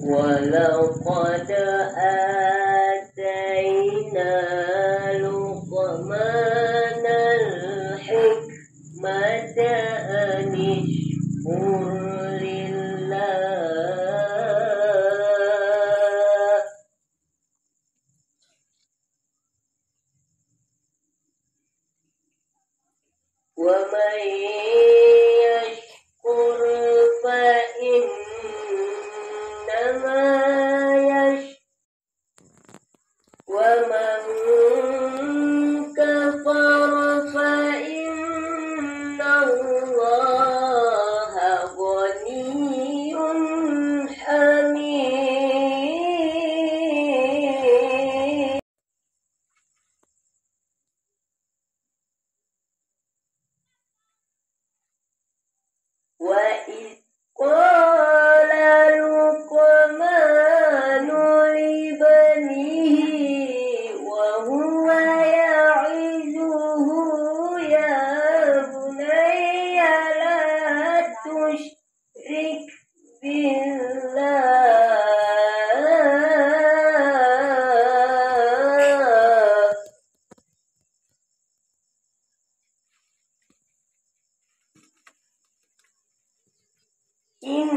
ولقد آتينا لقمان الحكمة أن اشكر لله ومن يشكر فإنما ومن كفر فإن الله غني حميد وإذ قال لقمان لابنه وهو يعظه يا بني لا تشرك بالله إن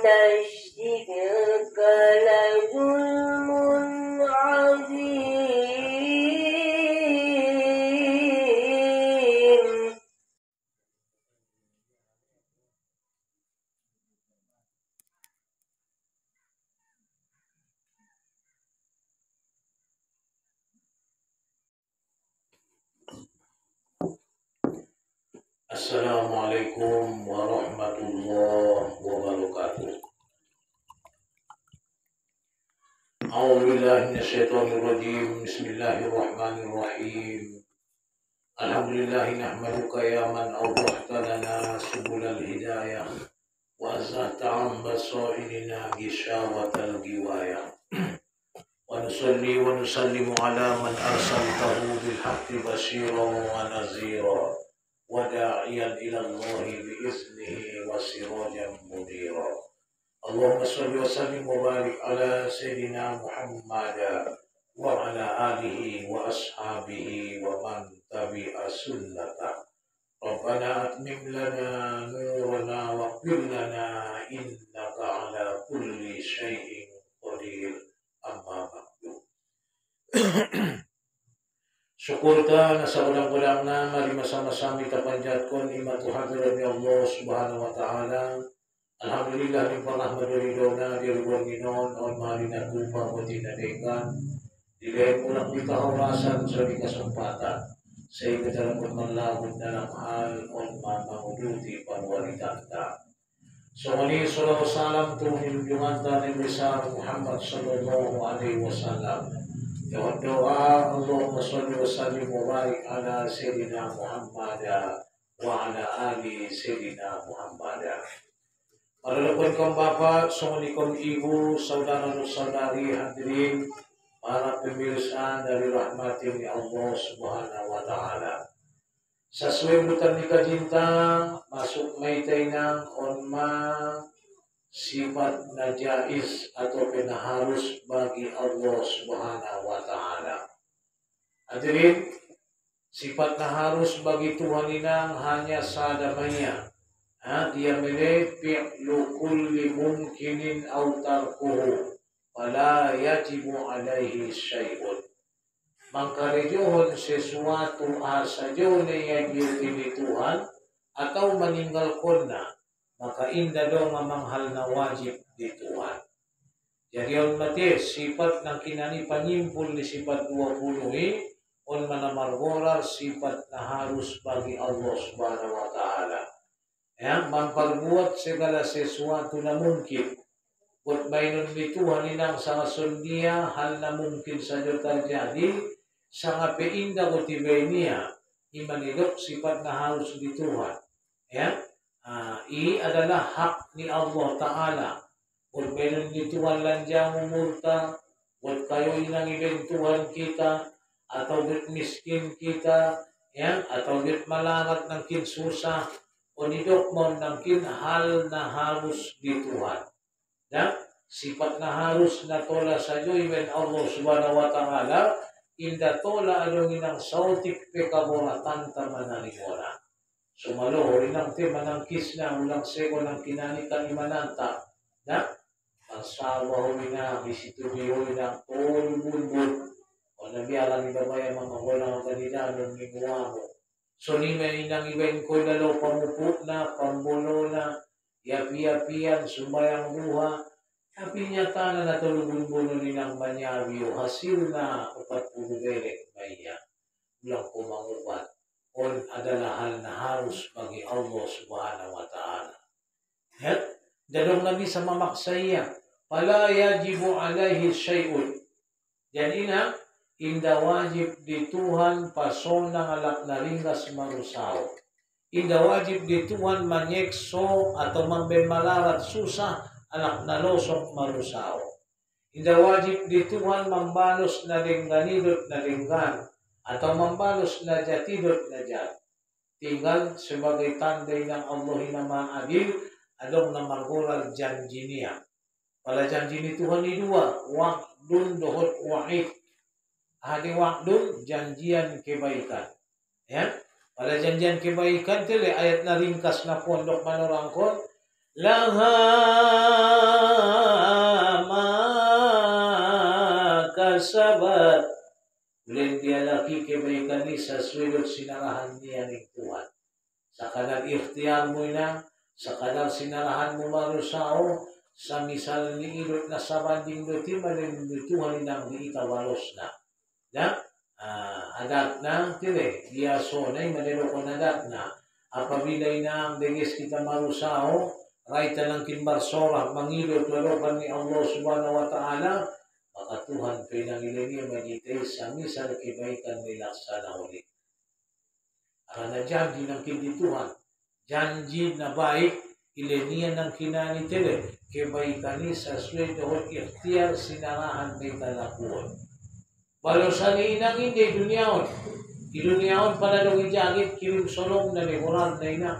الشرك لظلم عظيم Assalamualaikum warahmatullahi wabarakatuh. A'udzubillahi minasyaitonir rajim. Bismillahirrahmanirrahim. Alhamdulillahi nahmaduka ya man awdahta lana subulal hidayah wa azhata an basairina gishawatal giwayah. Wa nusalli wa nusallimu ala man arsaltahu bil haqqi basyiran wa nazira وداعيا إلى الله بإذنه وسراجا منيرا اللهم صل وسلم وبارك على سيدنا محمد وعلى آله وأصحابه ومن تبع سنته ربنا أتمم لنا نورنا واغفر لنا إنك على كل شيء قدير أما بعد. Syukurta nasa ulang-ulang na mari masama-sama kita panjatkan imatu hadirat Allah subhanahu wa ta'ala. Alhamdulillah ni panahmad ridona di ruang ginon on mari na tupa pati na dekan. Dilayan ulang kita hawasan sa di kesempatan. Sehingga dalam bermalahun dalam hal on mamahuduti panwaritanta. So mali sallallahu salam tuhun junjungan Nabi besar Muhammad sallallahu alaihi wasallam. Doa Allahumma sholli wa sallim wa barik ala Sayyidina Muhammad wa ala ali Sayyidina Muhammad. Para lepuan kaum bapak, assalamualaikum ibu, saudara-saudari hadirin, para pemirsa dari rahmatin Allah subhanahu wa ta'ala. Sesuai butan nikah cinta, masuk maitay ng onma sifat najais atau pena harus bagi Allah subhanahu wa ta'ala. Hadirin, sifat na harus bagi Tuhan inang hanya sadamanya. Dia milih fi'lu kulli mumkinin aw tarkuhu fala yajibu alaihi syai'un. Mangkarejohon sesuatu asajo na yagilin Tuhan atau meninggalkan na maka indah daw mamanghal na wajib di Tuhan. Jadi on mati sifat ng kinani panyimpul ni sifat 20 on manamargorar sifat na harus bagi Allah subhanahu wa ta'ala. Yang memperbuat segala sesuatu na mungkin. Buat mainon bituhan inang sangat sundia hal na mungkin saja terjadi sangat peindah kutibay niya imanilok sifat na harus bituhan. Ya, ini adalah hak ni Allah Ta'ala. Buat mainon bituhan lanjang umurta, buat kayo inang ibentuhan kita, atau buat miskin kita, ya, atau buat malangat ng kinsusah, o nidok mo ng kinhal na harus bituhan. Ya, sifat na harus na tola sa iben Allah Subhanahu wa Ta'ala inda tola adong inang sautik pekaboratan tamananiwala. Sumalo inang te manangkis na ulang seko ng kinanikan imananta na magsawa ina isitubiyo inang tolbulbul o nabiyaran ni babaya mga walang kanina ng minguamo. So ni may inang iben ko lalo pamupo na pambulo na yapi-yapian, sumayang buha, tapi nyata na natulubun-buno nilang manyawi o hasil na 40 berek maya. Ulang kumangubat. On adalah hal na harus bagi Allah Subhanahu wa Ta'ala. At dalong nabi sa mamaksaya, pala yajibu alaihi syai'un. Jadi na, inda wajib di Tuhan pason ng alak na ringas marusaw. Inda wajib di Tuhan manyekso atau membemalarat susah anak na losok marusaw. Inda wajib di Tuhan membalos na lingganidot na linggan atau membalos na jatidot na jat. Tinggal sebagai tandai ng Allah na maadil adong na margural janji niya. Pala janji ni Tuhan ni dua, wa'dun dohot wa'id. Hadi wa'dun janjian kebaikan. Ya. Pada janjian kebaikan tele ayat na ringkas na pondok manorangkon laha ma kasabat ulen dia laki kebaikan ni sesuai sinarahan niya ng Tuhan. Sakadar ikhtiar mo na, sakadar sinarahan mo marusao, sa misal ni ilot na sabanding doti malin Tuhan nang diitawalos na. Ya? Adat na, tire, dia sonay, maniloko na adat na. Apabila na ang degis kita marusao, raita ng kinbarsorah, mangilot, lalokan ni Allah Subhanahu wa Ta'ala, maka Tuhan pinangilini magitay sa misal kebaikan nila sa nahuli. Karena janji ng kindi Tuhan, janji na baik, ilinian ng kinani tire, kebaikan ni sa suwedahot ikhtiar sinarahan may talakuan. Walau sani inang hindi dunyaon. Di dunyaon pala nung ijagit kirim solong na lihuran na ina.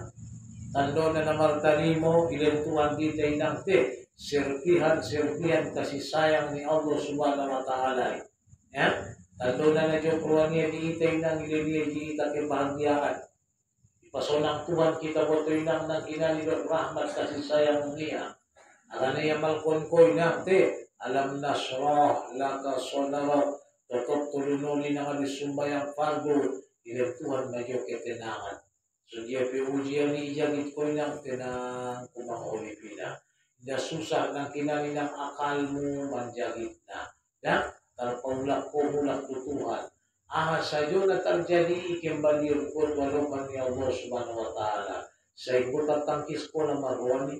Tando na namartani mo ilentuhan kita inang te. Sirpihan kasi sayang ni Allah Subhanahu wa Ta'ala. Ya? Tando na jokruan niya di ita inang iliniya di ita kebahagiaan. Ipasonang Tuhan kita boto inang nang kinalidot rahmat kasi sayang niya. Akan niya malkon ko inang te. Alam nasrah laka sonarah. Tetap tulunoli na nga sumbayang fardo, ilang Tuhan medyo ketenangan. So dia piujian ni ijagit ko ng tenang kumahuli pina. Na susah ng kinani ng akal mo manjagit na. Na, tarpaulak ko mulak tutuhan. Sadyo na terjadi ikimbalir ko walaupun ni Allah Subhanahu wa Ta'ala. Sa ibu tatangkis ko na marwani.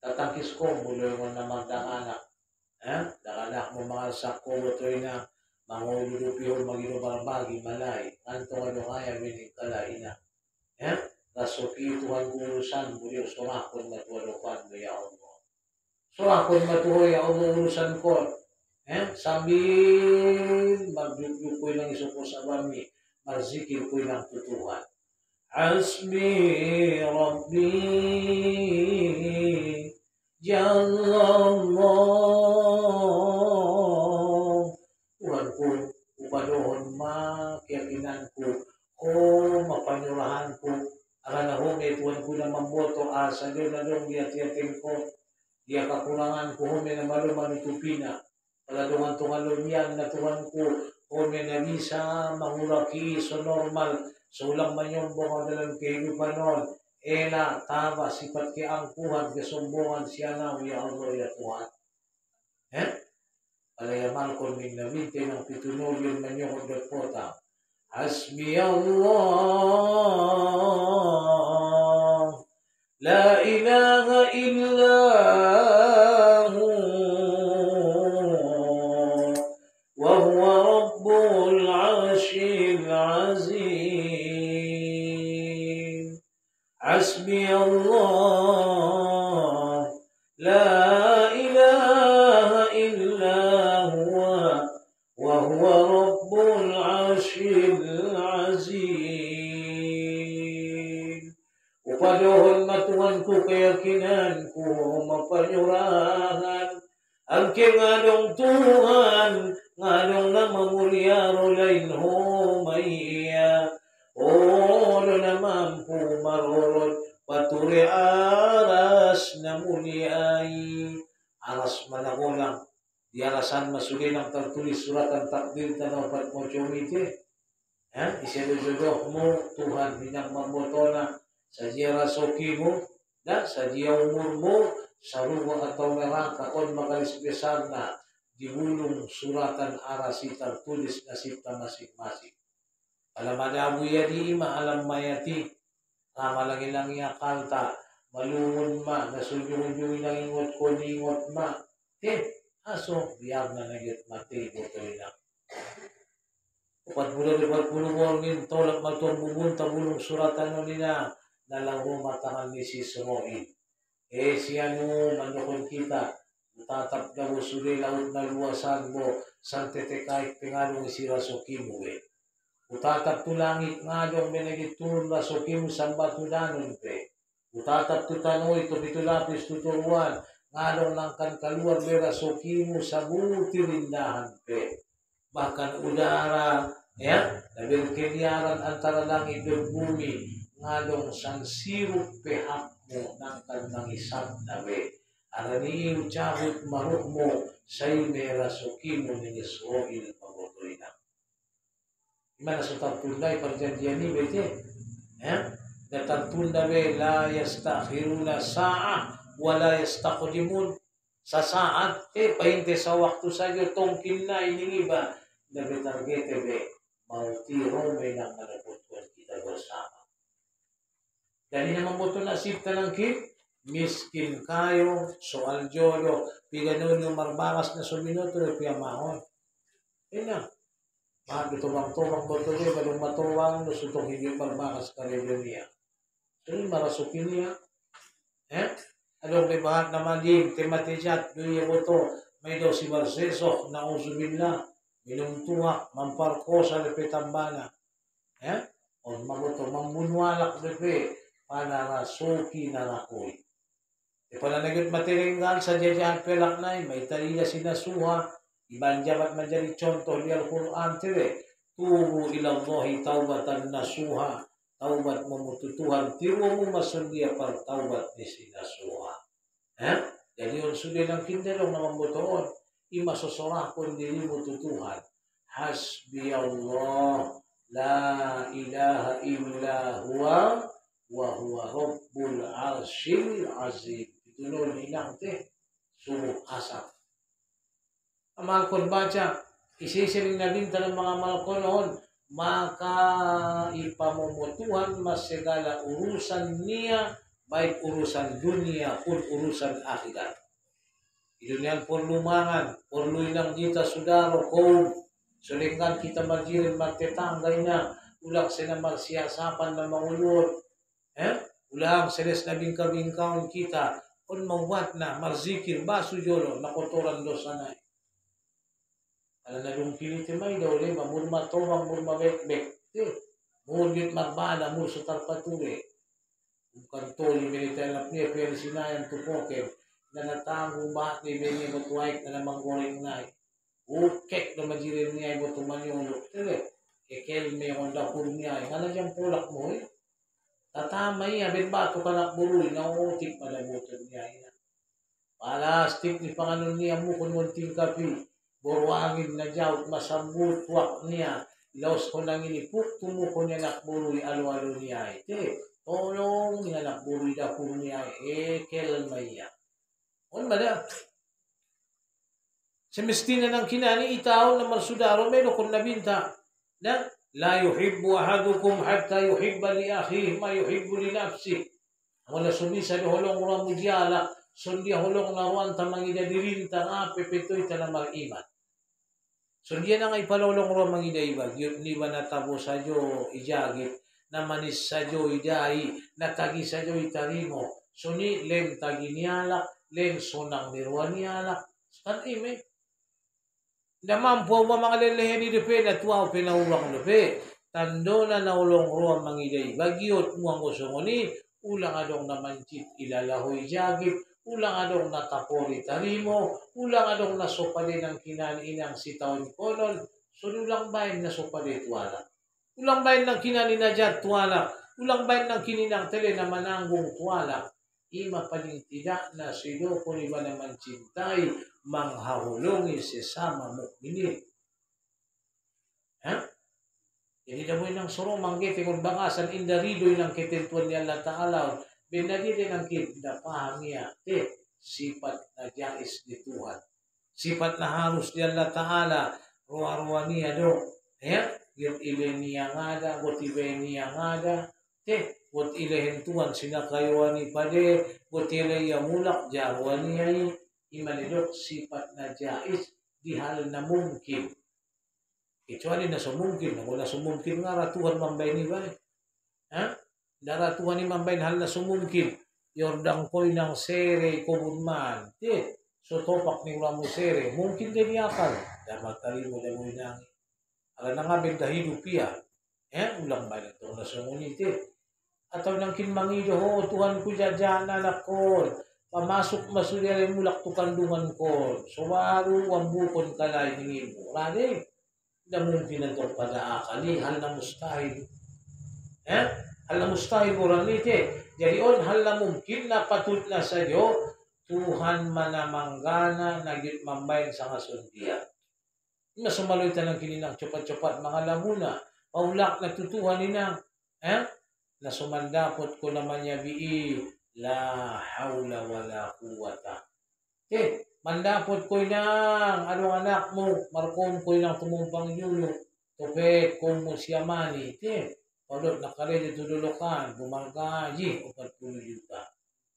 Tatangkis ko mula mo na magdanganak. Dakanak mo mga sakko ito'y na mangululupiyon mag-inubarbagi malay antong ano kaya minig kalaina nasuki Tuhan urusan beliau surakon matuwalukan mo ya Allah surakon matuho ya Allah urusan ko sambil magdugyug ko'y lang isuko sa bami marzikir ko'y lang tutuhan Hasbi Rabbi Jallallah Tuhan ko, upadohon keyakinan ko, mapanyurahan ko, akan ako may Tuhan ko na mamboto asa doon na doon diat-yatin ko, dia kakulangan ko, may na maluman itupina, paladungan tungalunyan na Tuhan ko, may na bisa, mangulaki, so normal, so ulang man yung bunga dalang kehidupan noon, ela, tama, sifat keangkuhan, kesombongan siya na, ya Allah, ya Tuhan. Alayaman ko min nabinte ng pitunulin man yung kota. Hasbi Allah, la ilaha illa حسبي الله لا إله إلا هو وهو رب العرش العظيم. Upadohon matuanku keyakinanku mapanyurahan ang kingadong Tuhan ngadong na mamulia rolain humaya o na mampu marorot paturi aras na muliay aras managulang di arasan masuli ng tertulis surat ang takdir tanong patmochomite isinujodoh mo Tuhan hinang mambotona sa jirasoki mo na sa umur mo sa ruang atau neraka on makalispesan na dibulong suratan arasi tertulis nasib masing-masing. Alam adabu yadi ma alam mayati malangin lang kalta malungon ma nasunyong lang ingot ko ningot ma aso biar na nagit mati botoy na. Upat bulong warngin tolak matong bubunta bulong suratan nila nalang matangan ni si Sroin. Siya no manokon kita tatap daw suli laut na luwasan mo santete kahit pingalong isirasoki mo utatap tu langit ngadong benegitun rasoki mo sambatu danon utatap tu tanoy to bitulapis tuturuan ngadong langkan kaluar berasoki mo sa buti rindahan bahkan udara nabirkilyaran antara langit dan bumi ngadong sansirup pehak mo ng kanang isang nabe. Arani ucaput maruk mo say merasuki mo ni Israel pagotoy na. Imana sa tartunda perjanjian ni bete. Na tartunda be la yastakhiruna sa'a wala yastaqdimun. Sa saat pahinte sa waktu saja tongkin na iningiba na betargete be mautiro may nang manaputuan kita bersama. Dali naman mo ito nasip ka ng kip, miskin kayo, soal jodo, piganon yung marbakas na suminoto na piyamahon. Na, mahal ito bang tubang mo ito niya, balong matuwang, nusutong hindi marbakas ka rin niya. So yung marasukin niya. Along may bahag na maging, tematijat, duya mo ito, may daw si Barseso, na usubila, minumtuwak, mamparkosa, lepetambana. O maguto, mamunwalak, lepe, panarasuki na rakoy. Pananagot matiringgal sa jajahan pelak na may taliya sinasuha, ibang jabat manjari contoh di Al-Quran tire, tubu ilallahi taubatan nasuha, taubat memututuhan, tiru mo masundia par taubat ni sinasuha. Jadi yun sudah ng kinderong na mamutuon, ima sosorakon diri mo tutuhan, hasbi Allah, la ilaha illa huwa, wa huwa rabbul arsyil azim. Itu nun ilang suruh asap. Amalkon baca, isisiling na din ng mga malkon noon, maka ipamumutuhan mas segala urusan niya, baik urusan dunia pun urusan akhirat. Itu niyan perlu mangan, perlu ilang kita sudaro kaum, sulingkan kita marjirin magtetanggay na, ulang sila magsiyasapan na mangulot, ulang seles na bingka-bingkaon kita, on mawat na, marzikir, baso jolo, nakotoran dosa na. Alam na yung piliti may daw, mur matawang, mur mabekbek, mur yun magbala, mur sutar pature. Bukan toli, militar niya, pero sinayan tupokin, na natangong bahat ni Benny Matuwaik na namang goreng na. Ukek na majirin niya, ibo tumanyolo. Kekel may akong dapur niya, nga na diyang pulak mo tatamay, abin bato ka nakburuy, nauutik malabutan niya. Palastik ni Panganon niya mo kung munting kapi, burwangin na diyawt, masambutwak niya, ilaos ko nang inipuk, tumuko niya nakburuy, alo-alo niya. Tolong niya nakburuy dapur niya, kelmay niya. On mada. Semestina ng kinani, itaw na marsudaro, meron kong nabinta, na, la yuhibbu ahadukum hatta yuhibba li akhihi ma yuhibbu li nafsihi. Wala sumisa di holong ura mudyala, sundi holong naruan tamang idadirinta nga pepetoy tanamang iman. Sundi na nga ipalolong ura mang idaiba, ni ba natabo sa iyo ijagit, na manis sa joy dai, na tagi sa joy tarimo. Suni len tagi nialak, len sonang nirwan nialak. Kan ime. Damampu mga lelehe ni depe na tuwa pinauwang depe. Tando na naulong ruang mangiday bagyot muang usungoni. Ulang adong namancit ilalahoy jagip. Ulang adong natapori tarimo. Ulang adong nasopade ng kinaninang sitaon konon. Sunulang bayan na sopade tuwala. Ulang bayan ng kinani na dyan tuwala. Ulang bayan ng kininang tele na mananggong tuwala. Ima paling tidak na silo kung iba naman cintay manghahulungi sesama mukminin. Ha? Jadi damoy ng suro manggete kung bakasan indaridoy ng ketentuan ni Allah Ta'ala. Benadiri ng kita pahamia. Sifat na jais di Tuhan. Sifat na harus di Allah Ta'ala. Ruwa-ruwa niya do. Ya? Git ile niya ngada. Got ibe niya ngada. Got ile Tuhan sinakayuani pade. Got ile yamulak jarwani ay. Imanidok sifat na jais di hal na mungkin. Kecuali na sumungkin. Ako na sumungkin nga ratuhan mambay ni ba? Ha? Daratuhan ni mambay hal na sumungkin. Yordang koy ng sere kubunman. So topak ni ulamu sere. Mungkin din yakal. Damatali mo na mo nang. Ala na nga benda hidup ya. Ulang ba na ito na sumunit Ataw nang kinmangido ho. Tuhan ko dyan anak ko. Pamasok masulya yung mulak to kandungan ko. So waro ang bukon kalay ningin mo. Rade, na mungkin na ito padaakali. Hal na mustahil. Hal na mustahil mo ranite. Jadi on hal na mungkin na patut na sa Diyo. Tuhan manamanggana na mambayan sa kasundian. Masumaloy tanang kininang cepat-cepat mga lamuna. Paulak na tutuhan ninang. Na sumandapot ko naman niya la haula wala quwata. Mandapot ko nang anong anak mo, markom ko nang tumumpang yulo. Tupet kung mo siyamani. Palot nakalede tudulukan, bumangkaji, 40 juta.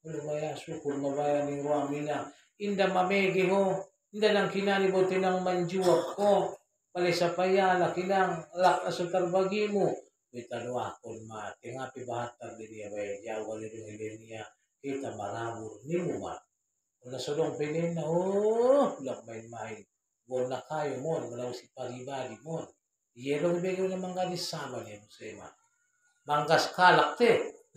Wala baya, syukur mabaya ni Ruamina. Inda mamegi ho, inda nang kinani mo tinang manjuwak ko. Pali sa payala, kinang lak na sa tarbagi mo. Itanwa kon mati nga pibahatag din niya bay jawa ni niya kita marabur ni mo ma kung nasulong pinin na lak main bon na kayo mo malaw si paribadi mo yelong bego na mga disama niya mo sa ima manggas kalak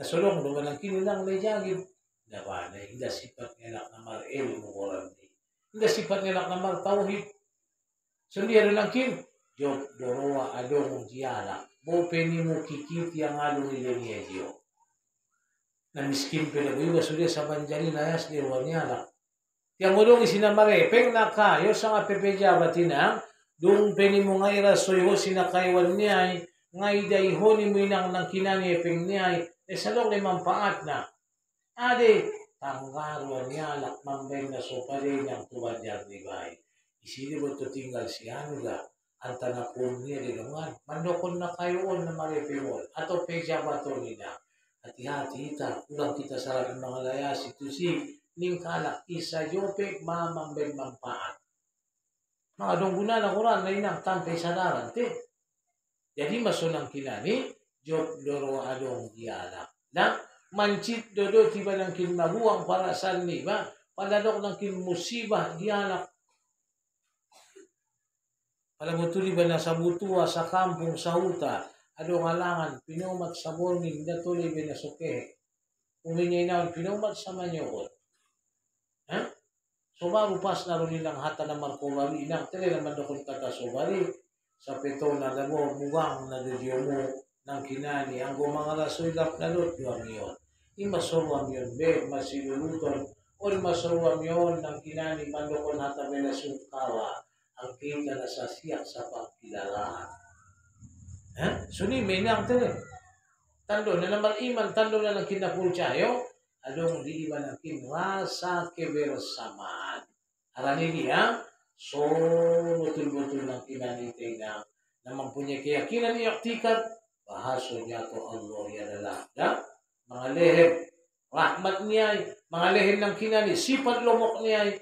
nasulong dumalang kinilang may jagib dawa na hindi sifat nila na marel mo koran hindi sifat nila na martauhid sundiyan lang kin jok doroa adong jiala Bopeni mo kikit yang alung ilenia Dio. Na miskin pinaguiwa sudah sa banjari layas di ruwanyala. Yang mulong isinamare, peng nakayo sa nga pepeja batinang, dung peni mo nga irasoy ho sinakaywan niyay, nga idayho ni mo inang nang kinani peng niyay, salong limang paat na. Ade, tanggaruan niyala, mambay na sopade ng tubanjar ni bay. Isili mo to tinggal si Anuga. Anta na kung niya dilungan. Mandokon na kayoon na maripimol. Ato peja bato nila. Hati-hati ita. Ulang kita sa mga layas. Ito si Ningkala. Isa yope mamambay mampaan. Mga dongguna na kuran na inang tantay sa daran. Jadi masunang kinani. Jok doro adong diala. Na mancit dodo tiba ng kinmabuang para sa niba. Paladok ng kinmusibah diala. Alam mo tuli ba na sa butua, sa kampong, sa huta, adong alangan, pinumat sa morning, natuli ba na suke. Uminyay na, pinumat sa manyokot. So baru pas na rin nilang hata na markobari, inang tali naman dokon kata sobari, sa peto na labo, mugang na dudyo mo, ng kinani, ang gumang rasulap na lot, yung yun. Imasurwam yun, be, masiluluton, o masurwam yun, ng kinani, mandokon hata ba na sukawa, ang kita na sa siyak sa pagkilalaan. Suni, may nang tali. Tando na naman iman, tando na ng kinapulchayo, adong di iba ng kinrasa kebersamaan. Arani niya, so betul-betul ng kinaniting na mampunyai keyakinan niya tikat, bahaso niya to Allah ya adalah. Mga leheb, rahmat niya, mga leheb ng kinani, sifat lomok niya,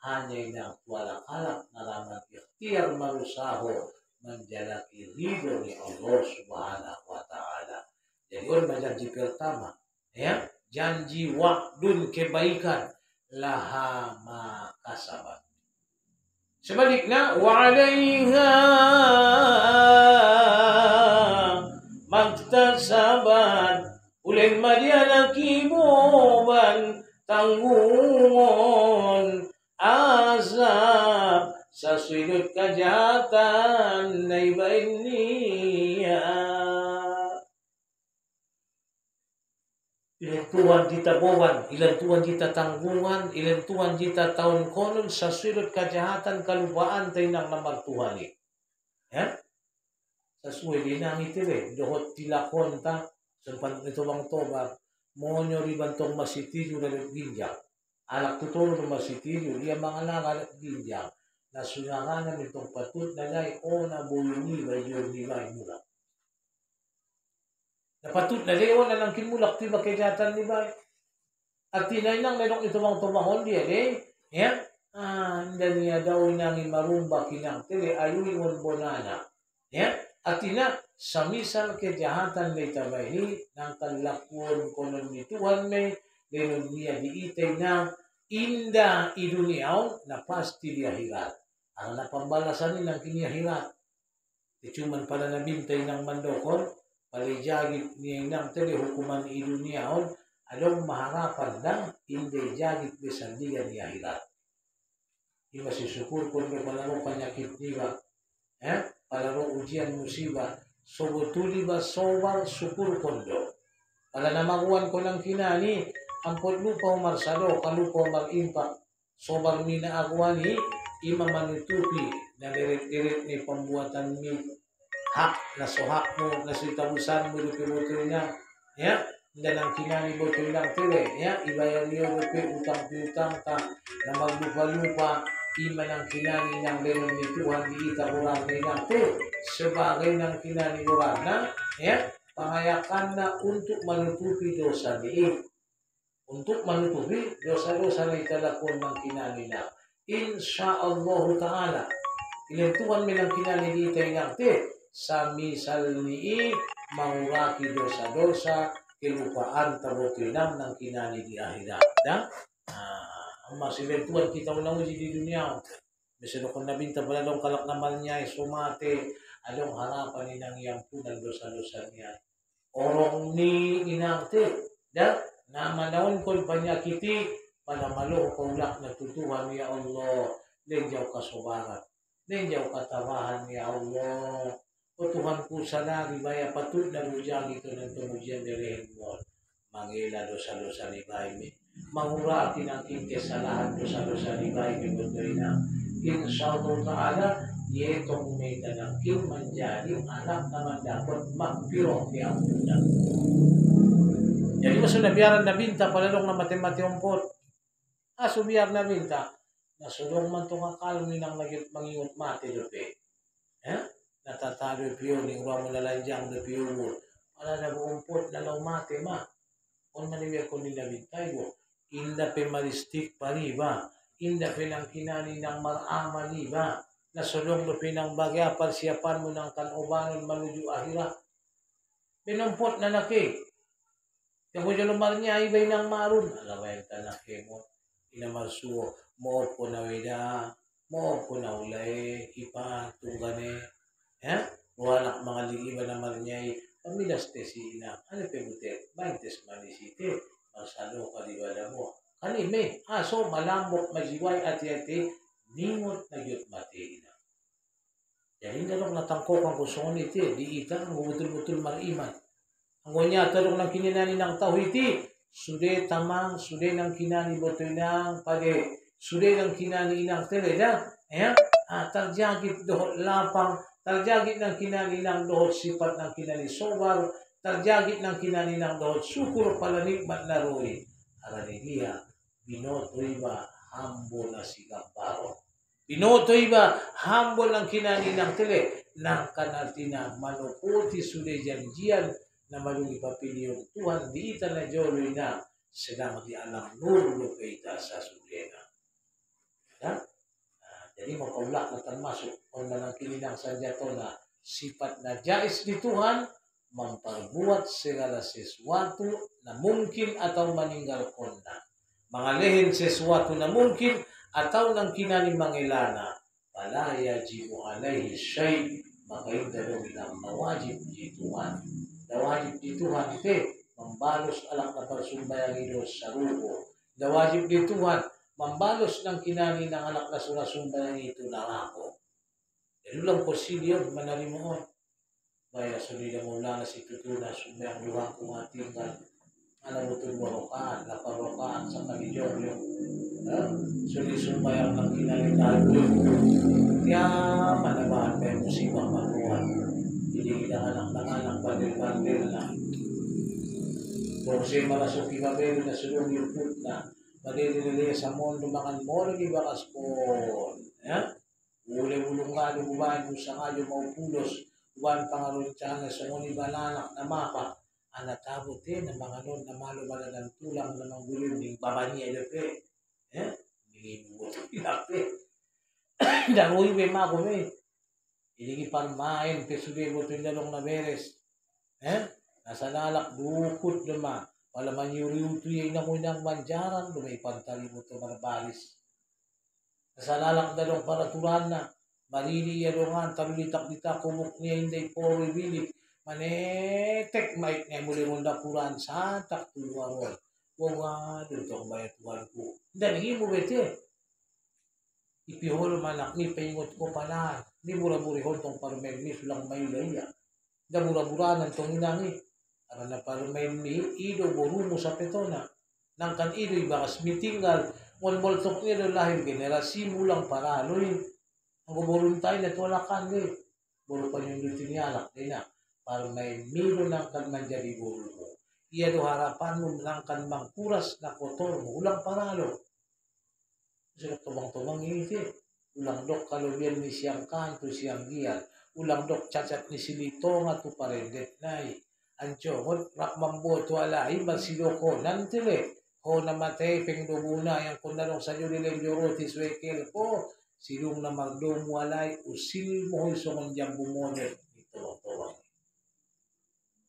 hanya yang wala-kalak nalaman ikhtiar marusaho menjalaki ridho ni Allah Subhanahu wa Ta'ala. Jadi orang janji pertama, ya, janji wa'dun kebaikan laha ma kasabat. Sebaliknya wa'alaiha maktasabat ulen madiana kiboban tanggungon azab sa sudut kejahatan na ibain niya. Ilan tuan kita bawan, ilan tuan kita tanggungan, ilan tuan kita tahun konon sa sudut kejahatan kalupaan tayo ng namartuhani. Ya? Sesuai dinang itu dohot tilakon ta, sempat ito bang toba, monyo ribantong masitiyo na ginjang. Alak tutulong ng masitiyo, iya mga anak ginjang. Nasunyanganan itong patut na lay o nabuyuni ba yun nila imulak. Napatut na lay o nalangkin mulak ti makijatan ni ba. At tinay nang merong ito bang tumahon diya ya? Hindi niya daw nanging marumba kinang tili ayuin bonana. Ya? At tina sa misal kejahatan may tabahi ng kalakon konon ni Tuhan may ganon niya diitay na inda iduniaw na pasti di ahirat. Ang napambalasan nilang kiniahirat. Ituman pala nabintay ng mandokon, palijagit niya ng hukuman iduniaw, along maharapan lang, hindi jagit besandigan di ahirat. Iba si syukur kung may palaro panyakit niba. Palaro ujian musibah. Sobutuli ba sobal syukur kondo. Pala namakuan ko ng kinani, ang lupa umarsado, kalupa umag-impak, sobal mina agwani, ima manutupi, na dirit-dirit ni pembuatan mi, hak na sohak mo, na sitabusan mo, lupi-lupi na, ya, dan ang kinani mo ito lang tire, ya, ibayang niyo lupi, utang-utang ta, na maglupa-lupa, ima ng kinani ng lenon ni Tuhan, diita kurang na inakte, sebagai ng kinani kurang na, ya, pangayakan na untuk menutupi dosa niik. Untuk menutupi dosa-dosa na italakon ng kinani na. Insyaallah ta'ala. Ilan Tuhan may ng kinani dito yung sa misal niik, manguraki dosa-dosa, kilupaan tabotinam ng kinani di akhirat. Ang masilan Tuhan kita mo lang di dunia. Misal kung nabinta pala lang kalak naman niya, sumate, along harapan ni nang yampunan dosa-dosa niya. Orong ni inakte, na manawon kon panyakiti, panamalo kaulak na tutuhan niya Allah, lenjaw kasubarat, lenjaw katawahan niya Allah, o Tuhan ko sana, ribaya patut na rujang ito ng tumudyan dirihin mo, mangila dosa-dosa ni Baimi, manguratin ang king kesalahan dosa-dosa ni Baimi, bundoy na, insyaallah ta'ala, yetong may tanangkin menjadi anak naman dapat magpiro di ampunan. Jadi maksudnya biaran na binta palalong na mati-mati umpot. Biar na binta. Nasulong man itong akal minang mangingot mati dope. Natatalo piyo ni urang mo nalanjang do piyo mo. Wala na umpot na lang mati ma. Kung maniwag ko nila bintay mo. Inda pe maristik pariba. Inda pe ng kinani ng marama liba. Nasulong do pinang bagya persiapan mo ng kanubanan manuju ahira. Pinumpot na laki. Yung kung lumar niya, iba'y nang marun. Alam mo yung tanake mo. Inamarsuo, mo po na wida, mo po na ulay, ipa, tunggane. Wanak mga ligiba naman niya, pamilas tesi ina. Ano pe butir? Baintes manisite. Masalo ka di ba mo? Kanime, so malambok, majiway, ati-ati, ningot na yut mati ina. Jadi dalong natangkok ang kusong iti, di ita ang butul-butul mariman. Ang gunya talong ng kininani ng tawhiti, sude tamang, sude ng kinani botoy ng pade, sude ng kinani ng teleda, tarjagit dohot lapang, tarjagit ng kinani ng dohot sifat ng kinani sobar, tarjagit ng kinani ng dohot syukur palanikmat na roy. Arani dia, binotoy ba hambo na sigambaro. Binotoy ba hambo ng kinani ng tele, ng kanatina manukuti sude janjian, na malungi papilyon Tuhan di ita na joloy na sedang di alam nurlo kita sa sudena. Jadi makaulak na termasuk kung nanang kininang sa jato na sifat na jais di Tuhan memperbuat segala sesuatu na mungkin atau meninggalkan na. Mangalihin sesuatu na mungkin atau nang kinani mangilana. Wala yajibu alaihi syai' maka yung dalawin ang nawajib di Tuhan. Nawajib di Tuhan ito membalos alak na parsumbayang idos sa ruko. Nawajib di Tuhan membalos ng kinani ng anak na sunasumbayang ito na ako. Yan lang po silyo, manarimoon. Baya sunida mula na si Tutuna sumbayang luhang kumatinggal. Alam mo ito'y warokaan, naparokaan sa kanidyon yung sumbayang ng kinalitaan ko. Kaya manabahan pa yung musibang manuhan. Hindi anak bandil-bandil na. Kung siya malasuki mabili na sulong yung put na madilili sa mundo makan mo rin ibakas po. Uli-ulong nga lumayan mo sa kayo maupulos. Buwan pangaroon tiyan sa muni balanak na mapa. Anatabot na mga nun na malumala ng tulang na manggulim ng babaniya ilape. Hindi mo ito ilape. Daroy may magume. Iligi parmain, pesubi mo ito yung dalong na beres. Nasa lalak, dukot naman. Wala man yuri-uto yung namunang manjaran, lumay pantali mo ito marabalis. Nasa lalak dalong paraturan na. Marili yarongan, talulitak-litak, kumuk niya hindi po ribilik. Manetek, mait niya muli munda puran, santak tuluaron. Wawad, ito ang bayat Tuhan ko. Hindi mo bete. Ipihol manak ni paingot ko pala. Di mura-murihol tong parmen ni sulang may laya. Da mura-muranan tong inangi. Ara na parmen ni ido borumo sa petona. Nang kan ido ibakas mitinggal. Wal tok ni lahir generasi mulang paraloy. Ang guburun tayo na wala kan ni. Buru pa yung lutin ni anak nila. Parmen milo nang kan manjadi borumo. Iya do harapan mo nang kan mangkuras na kotor mo. Ulang paralo. Sila tumang-tumang ini. Ulang dok kalubian ni siyang kanto siyang giyan. Ulang dok cacat ni silito nga to parendet nai. Ancho, rak mamboto alay, magsiloko, nantile. Ho namatay, pengdumuna, yang kundanong sa nyo yorotis wekel po. Silong na magdomo alay, usil mo hoy songon diyang bumonet. Ito.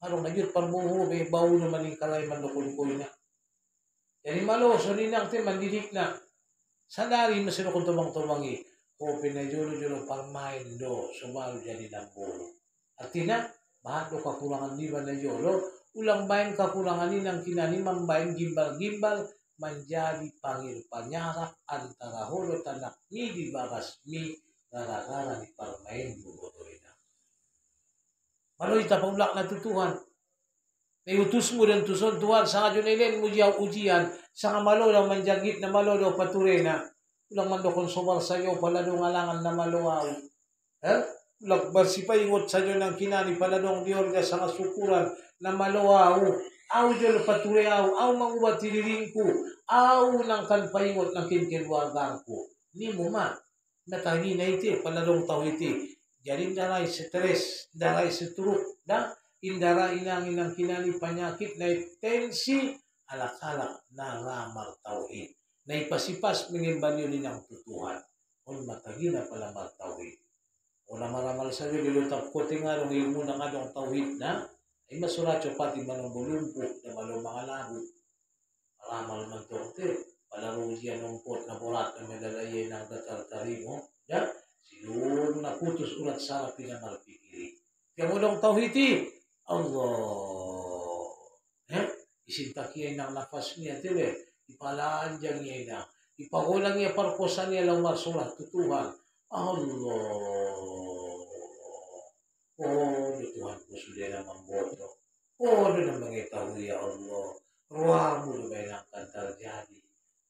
Anong nagyot parmuho, may bawo naman yung kalay manukul-kul na. Yan malo, so ninang te, mandidik na. Sadari masino kung tumang-tumangi. Open na yun parmain do. Sumalo dyan ng bulo. At tina, bahat do kakulangan di ba na yolo? Ulang bayan kakulangan ni ng kinanimang bayan gimbal-gimbal. Manjadi pangil panyarak antara holo tanak ni di bagas mi gara-gara ni parmain bubotoy na. Maloy tapulak na tutuhan. May utus mo rin tuson tuhan. Sa nga dyan mo diyaw ujian. Sa nga malo lang manjagit na malo daw pature na. Ulang man do konsumar sa iyo pala do ngalangan na maluaw. Ulang barsipa ingot sa iyo ng kinani pala do ang diorga sa kasukuran na maluaw. Aw dyan pature aw mangubat tililing ko. Aw nang kanpaingot ng kinkilwagang ko. Ni mo ma. Natani na iti pala do tao iti. Jarin daray sa tres, daray sa turuk. Indara inangin ng kinani panyakit na tensi alak-alak na ramar tauhid. Na ipasipas minimbanyo ni ng tutuhan. O matagi na pala matawid. O na maramal sa iyo, nilutap ko tingarong ilmo na nga ng tawid na, ay masuratyo pati manong bulumpo na malong mga labo. Maramal man torte, palaro siya ng pot na borat na medalaye ng datartari mo. Siluro na putos ulat sa pinamalpikiri. Kaya mo ng tawhiti, Allah. Isintakiyan ng nafas niya, tile. Ipalaan dyan niya na. Ipagulang niya parposan niya lang masulat. Tutuhan. Allah. Tuhan ko sudah naman boto. Doon ang mga itawi ya Allah. Ruha mo ba yung kantar jadi.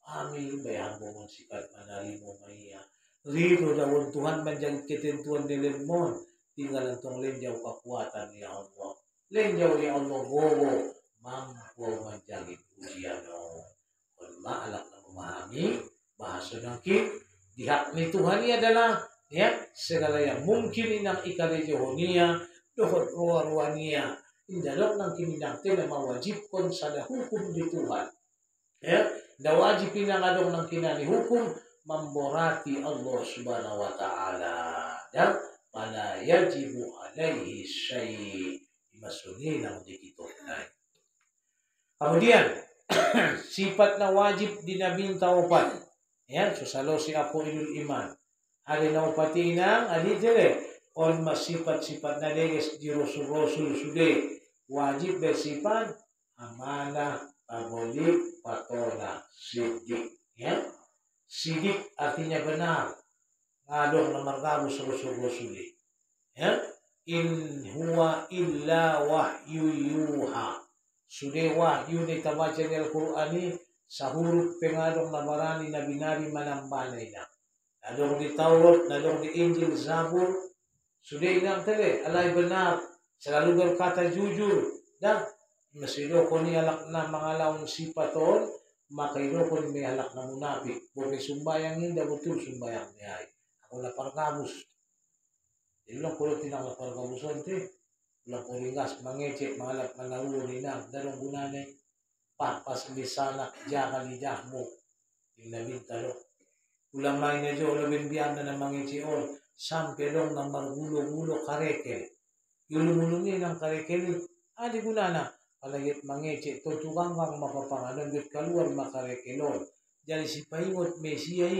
Amin ba yung mong sikat manari mo maiya. Rito daw Tuhan man dyan kitintuan ni Lemon. Tinggal ang tong lenjaw kakuatan ni Allah. Lenjaw ni Allah gogo. Mampo man dyan ujian o. Kung maalak na memahami bahasa ng dihak ni Tuhan niya adalah segala yang mungkin inang ikarejyo niya dohot ruwa-ruwa niya indalok ng kiminangte na mawajibkon sa hukum di Tuhan. Nawajibin ang adong ng kinani hukum mamborati Allah subhanahu wa ta'ala. Pala yajibu alaihi syai' Imasuni lang dikito na. Kemudian sifat na wajib dinabinta upat. Yan, susalo si ako ilul iman. Hari na upati nang aditire on masifat-sifat na leges di rasul-rasul sude. Wajib bersifat amanah, tabolik, patola, sidik. Ya, sidik artinya benar. Ngadong na margabu sa rasul-rasul. Ya, in huwa illa wahyu yuha. Sude wahyu ni tabaca ng Al-Qur'ani sa huruf pengadong na marani na binari manambalay na. Nadong di Taurat, nadong di Injil, Zabur, sude inang tele, alay benar, sa lugar kata jujur, dan masido ko ni alak na mga laong sipaton, makaido ko ni may alak na munapik. Porque sumbayang hindi, betul sumbayang niya. Ako na parkamus. Hindi lang ko tinang na parkamuson, Ulang ko ringas, mangecek, mga alak na naruo ni na, dalong gunanay, papas lisanak, jaka lidah mo, yung nabintalo. Ulang may na jo, labing biyan na mangecekon, sampai dong na margulo-gulo kareke. Yung lumulungin ng kareke ni, di gunana, palagit mangecek, tutugang kang mapapangalan, doon kaluar makareke lon. Jadi si paingot Mesia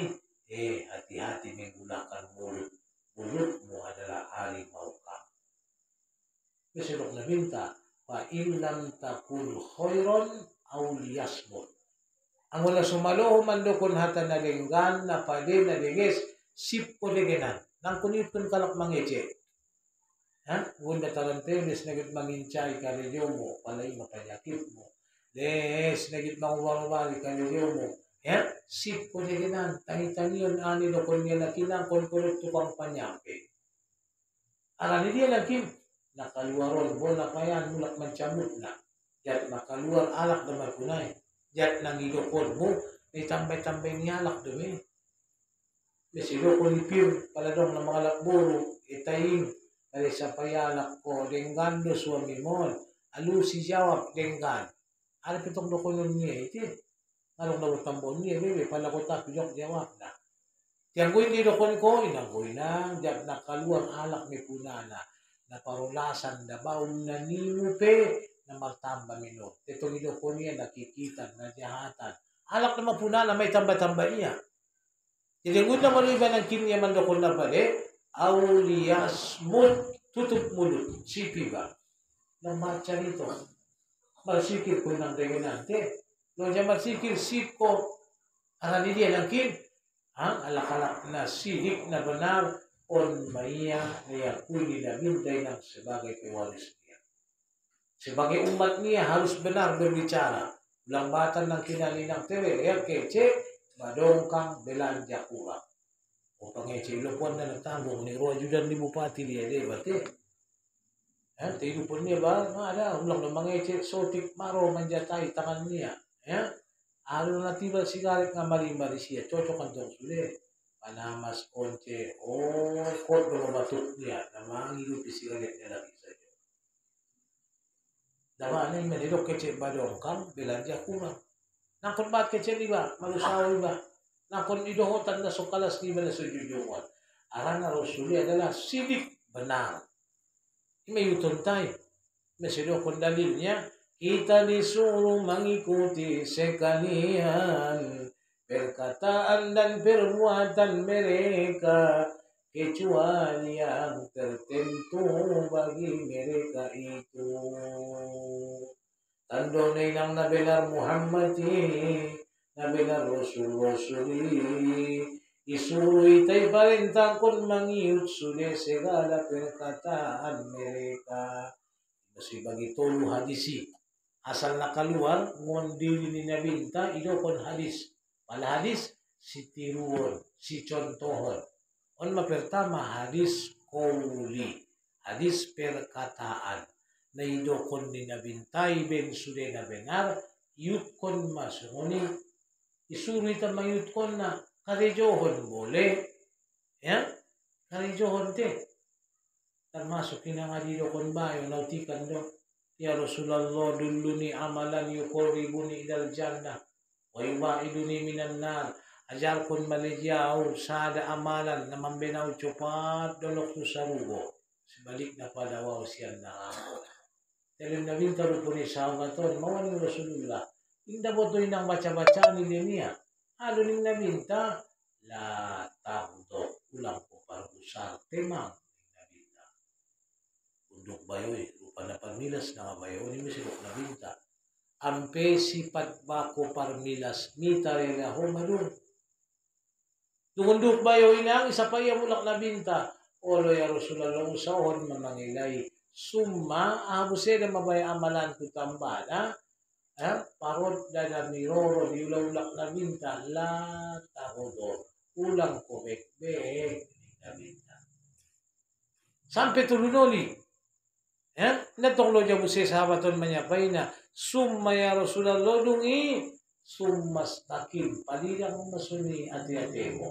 hati-hati menggunakan mulut. Mulutmu adalah harimau kamu. Besok nabinta, fa in lam takul khairan aw liyasmut. Ang wala sumalo mandokon hata na lenggan na pade na leges sip ko legenan. Nang kunit kun kalak mangeche. Wala talante les nagit manginchay ka reyo mo, palay mapayakit mo. Les nagit mangwarwari ka reyo mo. Sip ko legenan, tangi-tangiyon ani dokon niya nakinang kon kurut tukang panyampe. Arani dia lagi nakaluaron bola payan mulak mencamut na. Jat makaluar alak na magkunay. Jat nang idokon mo, may tambay-tambay ni alak dumi. May sidokon ipir, paladong na mga lakburo, itaying, kaya sa payalak ko, denggan do suami mo, alusi jawab, denggan. Ano pitong dokonon niya, iti? Anong nawutambon niya, bebe, pala ko tapilok, jawab na. Tiyan ko hindi dokon ko, inanggoy na, jat nakaluar alak may punana, na parulasan, dabaon na nimupe, na martamba minot. Itong idokon niya, nakikita, najahatan. Alak na mapuna na may tamba-tamba niya. Tilingod na maluiba ng kimya mandokon na pare, auliyas mut, tutup mulut, sipi ba? Nang marcha nito. Marsikir ko ng reginante. Nung siya marsikir, sip ko, arali dia ng kim, ang alak-alak na sidik na benar, on maiya, na yakuli na bintay ng sebagai pewaris niya. Sebagai umat niya harus benar berbicara. Lambatan ng kinalinang tewe, kece, badongkang belanja kurang. O pangece, ilupuan na nagtambong ni Roy Judan ni Bupati dia, bati. Ilupuan niya ba? Ada, ulang na mangece, sotik maro, manjatay, tangan niya. Alo na tibal sigaret nga mali-mali siya, cocok ang dong sulit. Panamas, konce, kot na mabatok niya, na mangilupi sigaret niya lagi sa iyo. Dawa na yung manilok kece badongkang, belanja kurang. Nangkon ba't kece di ba? Malusawi ba? Nangkon idohotan na sukalas di ba na sujujungan? Arang na Rasuli adalah sidik benar. May utong tayo. May sinukon dalilnya, kita disuruh mengikuti sekalian perkataan dan perbuatan mereka, kecuali yang tertentu bagi mereka itu. Tandonay ng nabilar Muhammadi, nabilar Rasul-Rasuli, isuruh tay parintang kun mangiut sude segala perkataan mereka. Masih bagi tolu hadisi. Asal nakaluar, ngon diri ni nabinta, idokon hadis. Pala hadis, si tiruon, si contohon. On pertama hadis qawli, hadis perkataan. Na idokon ni nabintay ben sude na benar, yutkon masuni, isuri ta mayutkon na karijohon boleh, karijohon te. Termasuk kinangadidokon ba yung nautikan do, ya Rasulullah dulluni amalan yukoribuni idal jannah, wa yubaiduni minan nar, ajarkon malijaw sada amalan na mambenaw cepat dolok tu sarugo, sebalik na padawaw siyan na ako. Dalam nabinta po ni sahabaton, mawani Rasulullah. Inda po ito nang baca-baca ni niya. Ano ning nabinta? La tagdo. Ulang po parusar. Temang nabinta. Undok bayoy. Rupa na parmilas na bayoy. Ini misilok nabinta. Ampe sipat bako parmilas. Mita rin ako madun. Tungundok bayoy na isa pa iya mulak nabinta. Olo ya Rasulullah usahon mamangilay. Summa abuse na mabay amalan ko tambala. Parod dada miroro di ulak na binta la takodo ulang ko bekbek na binta. Sampai tulunoli. Natonglo niya buse sahabaton manyapay na summa ya Rasulullah dungi summas takim padidang masuni ati-ati mo.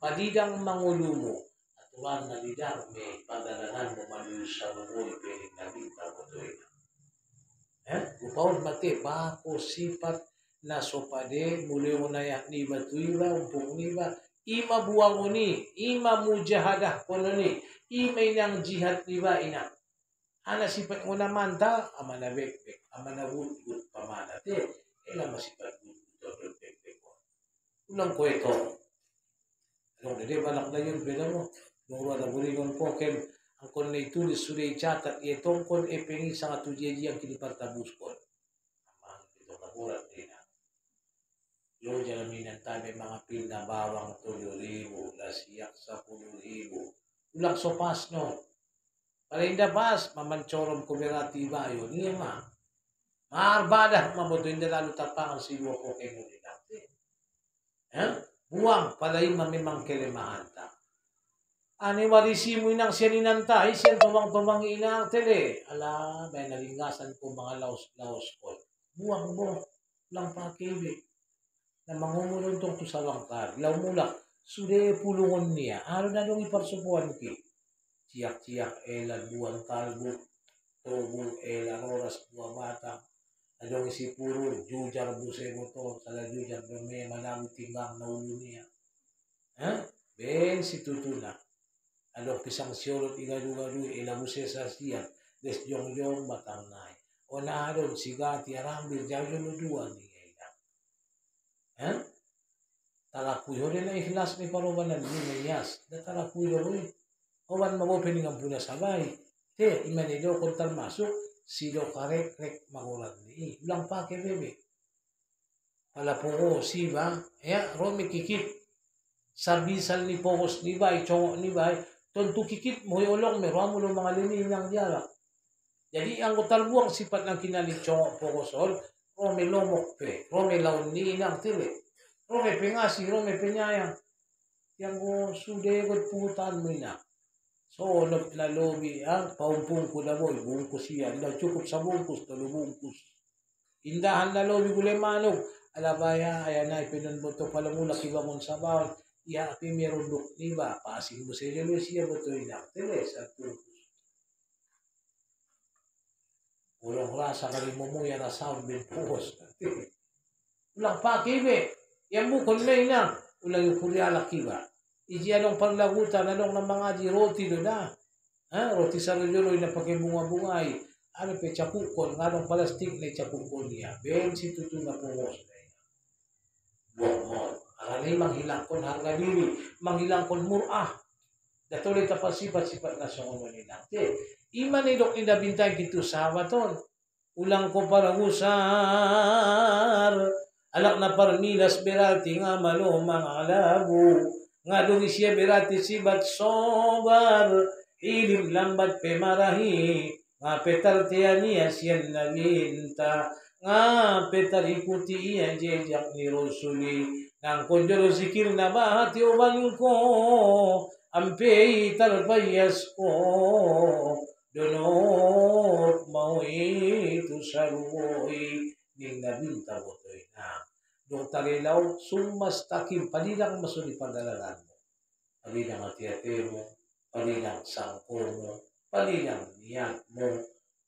Padidang mangulumo. Tuhan na lidang may pagdalanan mo manuyo sa mumoy piling na binta mo to ina. Upaon mati, bako sipat na sopade, muli mo na yak ni ba tuiba, umpong ni ba, ima buwang mo ni, ima mujahadah ko ni, ima inang jihad ni ba ina. Ana sipat mo naman ta, ama na bekbek, ama na gut pamana te, ila masipat gut bekbek mo. Ulang ko ito. Anong hindi balak na yun, bila mo. Nung na bulingon po, ken ang kon na itulis sudah icatat, itong kon epingi sa katujeji ang kinipartabus kon. Amang ito kagulat din na. Lo jalamin ang tabi mga pinabawang 7,000, lasiyak 10,000. Ulang sopas no. Palinda pas, mamanchorom kuberati ba yun, niya ma. Maarbada, mabuto hindi lalo tapang ang siwa ko kay Nunilate. Buwang, palay mamimang kilimahan ta. Ani marisi mo inang siya ninantay, siya tumang-tumang inang tele. Ala, may nalingasan ko mga laos-laos ko. Buwang mo, lang pakibi. Na mangumulong tong tusawang kar. Law mulak, sude pulungon niya. Ano na nung iparsupuan ki? Ciyak-ciyak elan buwang talbo. Tobong elan oras buwang bata. Adong isi puro, jujar buse mo to. Sala jujar, may malamit tinggang na ulo niya. Ben si tutula. Ano pisang siyolot igadu-gadu ilabuse sa siya des jong-jong batang nai. O na adon sigati arambir jauh luduan ni ngayon. Talakuy ho na ikhlas ni parobanan ni mayas. Da talakuy ho rin. Owan magopening ang puna sabay. Te, imanido kung masuk sido karek-rek magulat ni. Ulang pake bebe. Pala po ko, siba. Romi kikit. Sabisal ni pokos ni bay, chongo ni bay. Tonto kikit mo ulong meron mo mga lining ng dialak. Jadi ang utalbuang sipat ng kinalichong pokosol, rome lomok pe, rome laun ni ng tili, rome pengasi, rome penyayang. Yang ko sudegot putan mo na. So, na lobi, paumpung ko na mo, bungkus siya. Hindi cukup sa bungkus, talo bungkus. Indahan na lobi gulay manog. Alabaya, ayan na, ipinunboto pala mula kibamon sa bawal. Ya, api meron duk ni ba? Pasing mo sa iyo, siya mo ito inaktilis at purpose. Ulang rasa kalimo mo yan na sound bin pukos. Ulang pa, kibe. Yan mo, kung may na. Ulang yung kuryala kiba. Iji anong paglagutan, anong ng mga di roti doon na. Roti sa rolo na pagkibunga-bungay. Ano pa, tsakukon. Anong palastik na tsakukon niya. Ben, si tutu na pukos. Buong mo. Aralay manghilangkon harga diri, manghilangkon murah. Datuloy tapos sipat-sipat na sa uno nila. Iman idok ni nabintay kito sa hawaton. Ulang ko para usar. Alak na parmilas berarti nga malumang alabo. Nga dungi siya berarti sibat sobar. Ilim lambat pemarahi. Nga petar tiya niya siya nabinta. Nga petar ikuti iya jejak ni Rasuli. Nang konjolo zikir na bahati uban ko, ampei talpayas ko, donok mau itu sarui, ning nabinta mo to na. Dong talilaw, sumas takim, palilang masuli pagdalanan mo. Palilang ati-ati mo, palilang sangko mo, palilang niyak mo,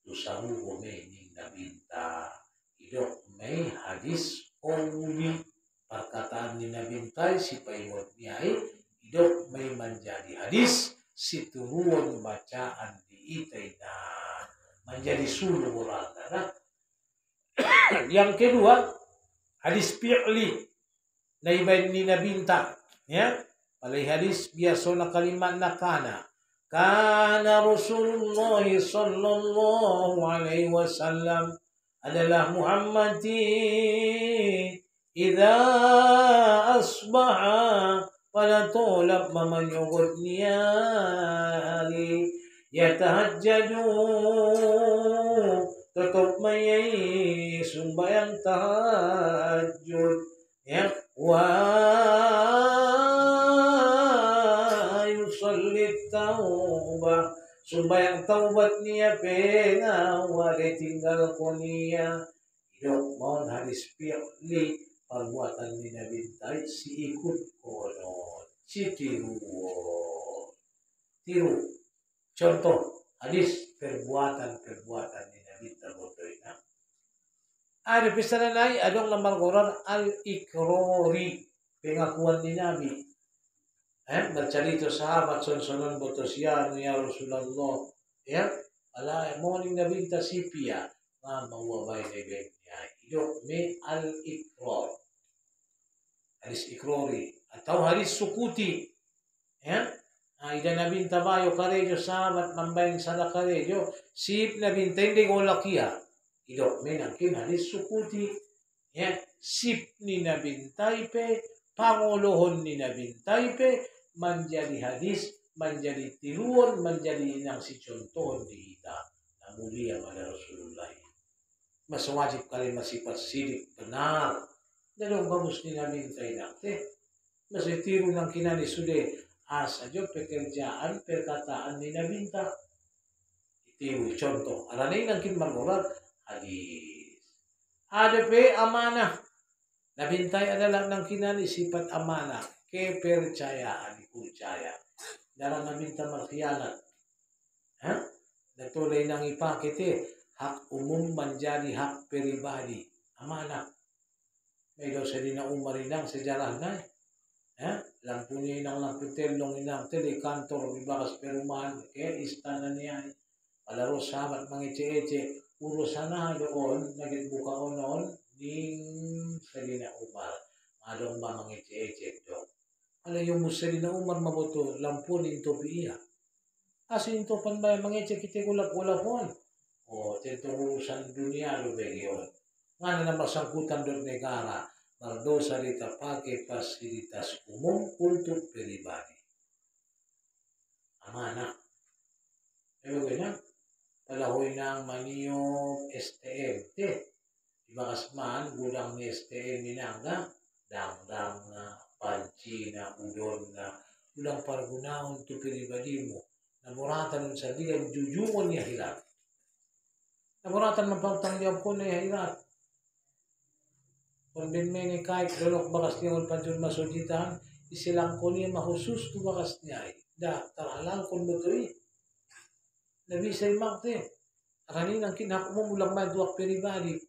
tusamu mo may ning nabinta. Idok may hadis o uli. Perkataan ni nabintay si paimot niyay, idok may menjadi hadis, si turun bacaan di itay na menjadi suluh murada. Yang kedua, hadis fi'li na ibain ni nabinta. Ya, palay hadis biasa na kalimat na kana Rasulullah sallallahu alaihi wasallam adalah Muhammadi idza asbaha pada tolak mamanyugot niyari yatahajjadu tetap mayai sumbayang tahajud ya wa yusallit taubah sumbayang taubat niya pena wale tinggal ko niya hidup mohon hadis fi'li perbuatan ni Nabi tay si ikut konon si tiru contoh hadis perbuatan ni Nabi terbotoy na ada pisananay adong lamang Quran al-ikrori pengakuan ni Nabi bercerita sahabat son-sonon botos ya Rasulullah ya ala morning Nabi tasipia mawabay na niya hidup may al-ikrar hadis ikrori atau hadis sukuti ya ida Nabi tabayo karejo sahabat mambayang sada karejo sip Nabi tende ko lakia hidup may nangkin hadis sukuti ya sip ni Nabi taipe pangulohon ni Nabi taipe menjadi hadis menjadi tiruan menjadi inang si contoh di kita na mulia pada Rasulullah mas wajib kali masifat sidik benar dalawang bagus ni Nabi tainakte mas tiru ng kinani sude asa jo pekerjaan perkataan ni Nabi ta itiru contoh alanay ng kinmargoral hadis ada pe amanah Nabi tay adalah ng kinani sifat amanah kepercayaan percaya dalam Nabi ta markhianat natulay nang ipakite hak umum menjadi hak pribadi amanah may daw sa din na umarinang sejarah na lampu niya inang lamputelong inang tele kantor ibakas perumahan kaya istana niya palaro sahabat mangece-ece urusan na doon nagitbuka o noon ning sa din na umar madong ba mangece-ece doon ala yung musa din na umar mabuto lampu ning topiya kasi yung topan ba mangece kite kulap-kulapon o tento urusan dunia lo begyon nga na masangkutan doon negara berdosa ditapake fasilitas umum untuk pribadi amanah ganyan palahoy ng maniyong STM ibakas man gudang ni STM minanga dang na panci na udon na ulang pargunahon to pribadi mo namuratan sa diyan jujungon niya hilat namuratan ng pagtanggap ko niya hilat kung binmeni kahit dolok bakas niya kung panjun masuditan isilang ko niya mahusus to bakas niya taralang kung betul Nabi say makte akanin ang kinakumong ulang may duwak pribadi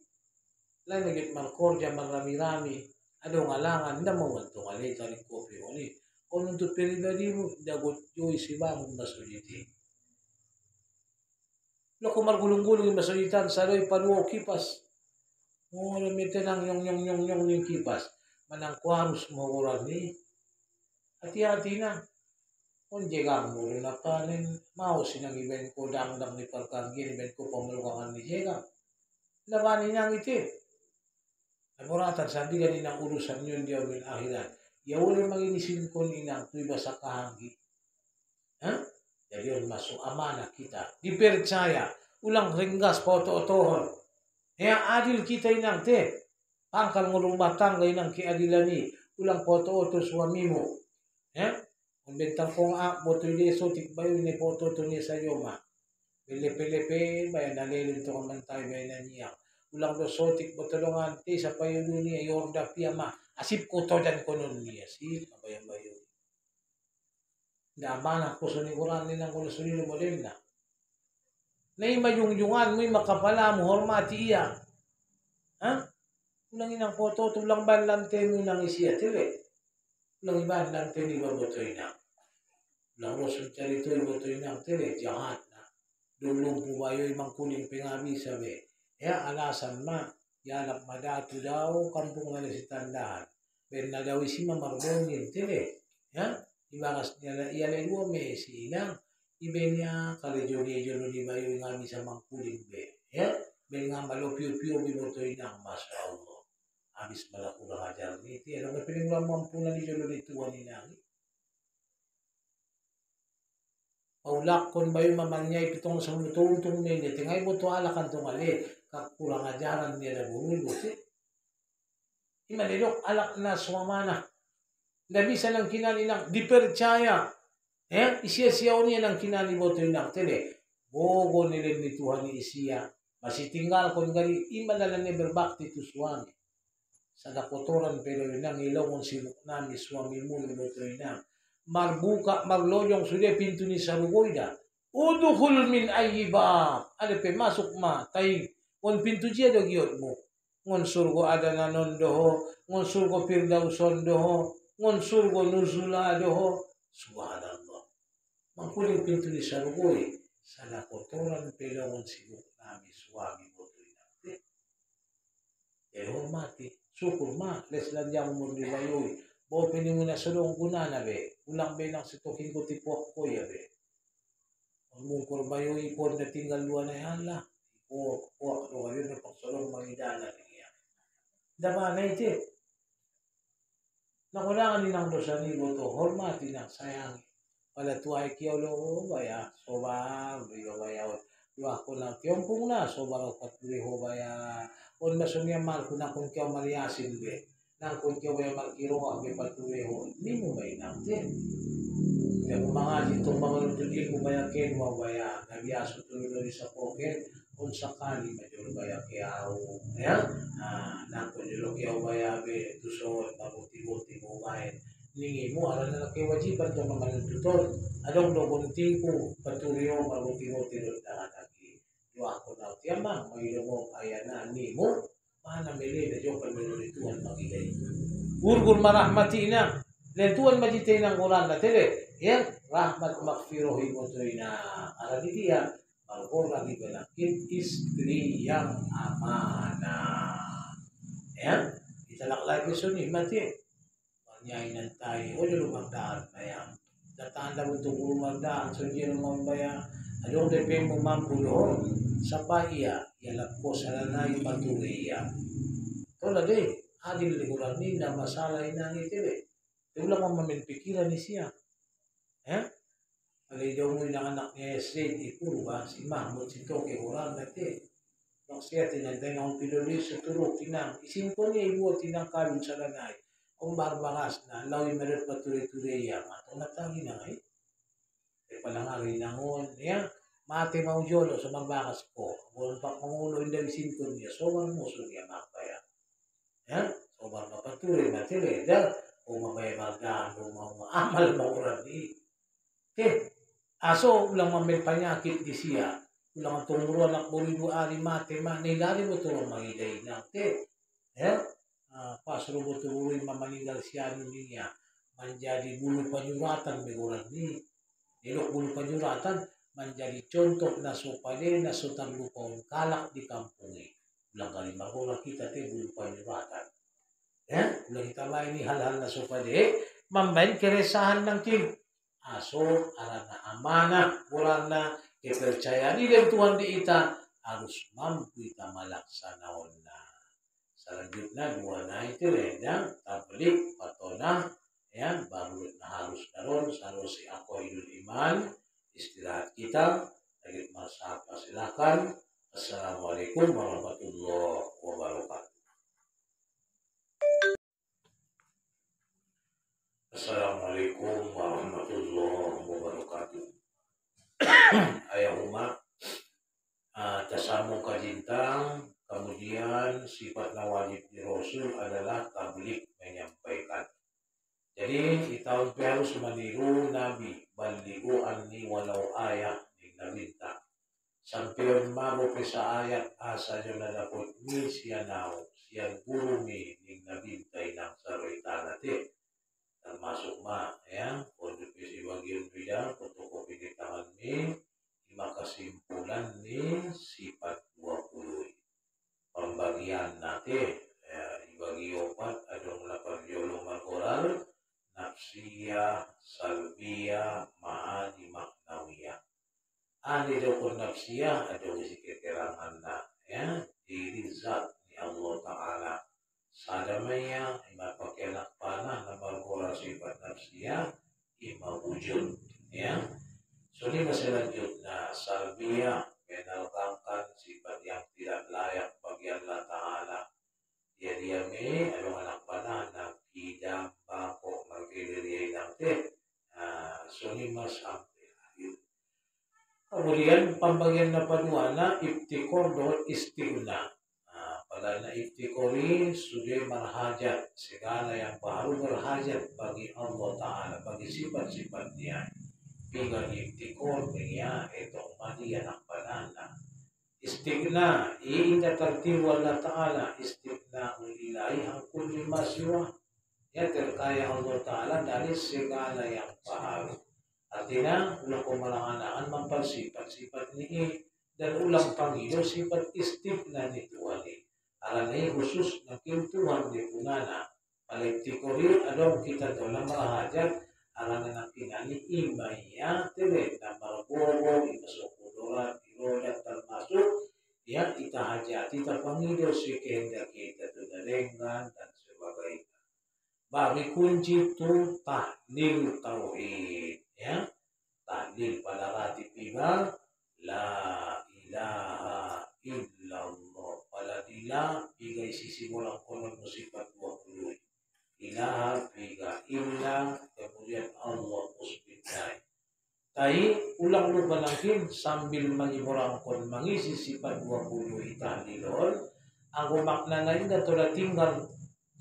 lain nagit malkordia marami-rami adong alangan na mawanto kalay taling kopi ulit kung nung pribadi mo dagot yoy si bamong masuditi loko margulong-gulong yung masuditan saloy panuo kipas mo lamitin ang yung kipas manang kwarus mo kurang ni hati-hati na kung jegang mo rin napanin mau sinang iben ko dang-dang ni parkangin iben ko pamalukangan ni jegang labanin niyang iti namuratan sabi ganin ang urusan yun diyaw min akhirat yawala maginisin ko ninang tuy ba sa kahanggi jadi yun masuk amanah kita dipercaya ulang ringgas poto-otohon kaya adil kita inang pangkal mo rumah tangga inang kiadilani ulang poto-oto suami mo kung bentang kong boto yung sotik bayo ni poto-oto niya sa iyo ma pili-pili bayan nalilin to kamantay bayan na niya ulang do sotik botolongan sa payo niya yorda piyama asip ko to dyan ko nun niya sip mabayan-bayo na amanah ko sa nikuran nilang kung nasunilo mo din na naimayungyungan mo'y makapala mo, hormati iya. Ulang inang poto, tulang ban lante mo nang isiya, tili. Ulang iban lante ni babotoy na. Ulang rosun charito, babotoy na, tili, jahat na. dulong po bayo mangkuling pingabi sabi. Ya alasan ma, yalap madatu daw kampung na si tandaan. Ben na daw isi mamarbongin tile. Ya, ibakas niya iyalay luwa me si ilang. Ibe niya karejo-rejo no di bayo nga sa mangkuling be. Ya, ben nga malopyo-pyo bimotoy ng Masya Allah. Habis malakura ajar ni ti. Ano nga pinaglang mampunan ni Jolo nituan ni nangi. Paulak kon bayo mamanyay pitong sa mutong nene. Tingay mo to alakan tong ali. Kakurang ajaran niya na bumulbo. Imanilok alak na sumamana. Labisa ng kinalinang dipercaya. Isiya-siyaw niya ng kinalibotoy ng tele. Bogo nilin ni Tuhan ni isiya. Masitinggal kon gali imalalan ni berbakti tu suami. Sa dakotoran pero yun ang ilaw kung sinuk nami suami mo libotoy na. Marbuka, marlojong sude pinto ni Sarugoyda. Udukul min ayiba. Alepe masuk ma. Tay, kung pinto siya dogyot mo. Ngon surgo ada nanon doho. Ngon surgo pirdauson doho. Ngon surgo nuzula doho. Subhanallah. Mangkuling pinto ni Sarugoy. Sa dakotoran pero kung sinuk nami suami mo doy natin. Hormati. Syukur ma, les lang dyan mo ribayoy. Bo pini mo na sulong guna na be. Ulang be nang situkin ko tipok ko ya be. Ang mong kurbayoy po na tinggal luwa na yan la. Po, ano kayo na pagsulong magidala niya. Dama na iti. Nakulangan ni nang dosa ni Boto, hormati na sayang. Palatuay kiyaw lo baya, sobar, biyo baya. Luwa ko lang kiyompong na, sobar o patuli ho baya. On masumya mal kuna kun kau mariasin be nang kun kau be mal kiro be patue ho ni mo bay nang tin ya mga dito mga lutulin mo baya ken mo baya nabiaso tuloy sa pocket kung sakali medyo baya kaya ya nang kun dilo kaya baya be tuso mabuti-buti mo bay ningi mo ala na kewajiban to mga tutor adong dogon tingko patuyo mabuti-buti ro dagat ako na tiamang may mo kaya na ni mo mana mele na yung panunituan magigay urgur marahmati na lentuan majitay ng Quran na tele yan rahmat makfirohi mo to'y na aradidiya malgor lagi balakin istri yang amana yan italaklay ko suni mati manyay ng tayo o yung lumagdaan na yan datanda mo itong lumagdaan so yun ang mambaya adong depeng mo mampulo sa paiya, yalap ko sa nanay patuliya. Tola de, adil liguran ni na masalay na ngitire. Tula mo maminpikiran ni siya. Alay daw mo yung anak niya Esred, ipuro ba? Si Mahmud, si Toke, urang nati. Nang siya, tinagday na akong pilulis sa turok, tinang. Isimpo niya, ibuot, tinang kalun sa nanay. Kung barbaras na, lawin meron patuloy-tuloy yan. Atong natagi na ngayon. Palangari nangon, yan. Mati mau jolo sa magbakas ko. Buwan pa mangulo yung dalisin ko niya. Sobar mo so niya makbaya. Yan. Sobar mapatuloy na tili. Dahil kung mabaya magdaan o maamal mauran di. Aso ulang mamil panyakit di siya. Ulang ang tumuruan at bulido ari mati ma. Nilali mo ito ang magigay na. Yan. Pasro mo tuloy mamanigal siya niya. Manjadi bulu panyuratan meguran di. Nilok bulu panyuratan. Menjadi contoh na supaya na sutan lupaun kalak di kampung ini. Ulang kali magola kita te bulu panyuratan. Ulang kita main ini hal-hal na supaya membain keresahan ng tim. Aso, arana amanah, murana, kepercayaan di Tuhan di ita harus mampu kita melaksanakan. Selanjutnya dua na itu redang, tablik, patona, baru na harus daron, salusi ako idul iman. Istirahat kita lagi masyarakat silakan. Assalamualaikum warahmatullahi wabarakatuh. Assalamualaikum warahmatullahi wabarakatuh. Ayah umat tasamu kajintang, kemudian sifat wajib di Rasul adalah tablik, menyampaikan. Jadi kita harus meniru Nabi. Baligo anni walau ayat di nabinta. Sampai mago sa ayat asa nyo na dapat ni siya nao. Siya guru ni nabinta inang sarita natin. Termasuk ma, ya. Kung si bagian bidang, fotokopi di tangan ni. Ima kesimpulan ni sifat 20. Pembagian nanti dibagi 4 ada melakukan jolongan oral, nafsiyah, salbiyah, ma'ani maknawiyah. Ani dokun nafsiyah ada isi keterangan ya diri zat ni Allah Ta'ala. Sadamaya ima pakai nak panah nama oral sifat nafsiyah ima wujud ya. So ini selanjutnya salbiyah menalkan sifat yang tidak layak bagi Allah Ta'ala. Dia me adalah anak panah nak hidam bako magkidiri yang teh. So ini sampai akhir. Kemudian pembagian napaduana ibtikor dan istighna. Pada na ibtikori sudah berhajat segala yang baru berhajat bagi Allah Ta'ala bagi sifat-sifat dia. Biga ibtikor niya itong mali anak panana. Istighna inda tartibu Allah Ta'ala istighna ilahi ang kulli maswa ya terkaya Allah Ta'ala dari segala yang baharu. Artinya ulang kumalanganaan mampalsifat-sifat ni dan ulang panggil sifat istighna ni Tuhan ni. Alanay khusus na Tuhan di punana. Paliptikori adong kita dalam merahajat alangan ng pinani imaya tere na marbobo imasukudoran iroda termasuk yang kita hajati terpanggil si kehendak kita tunarenggan dan sebagainya. Bagi kunci itu tahlil tauhid ya. Tahlil pada rati piba la ilaha illallah. Pada dila piga sisi bolang konon musifat 20. Ilaha piga illa kemudian Allah musbitnai. Tai ulang lupa lagi sambil menyiborangkon mengisi sifat 20 tahlilon. Aku makna lain dan telah tinggal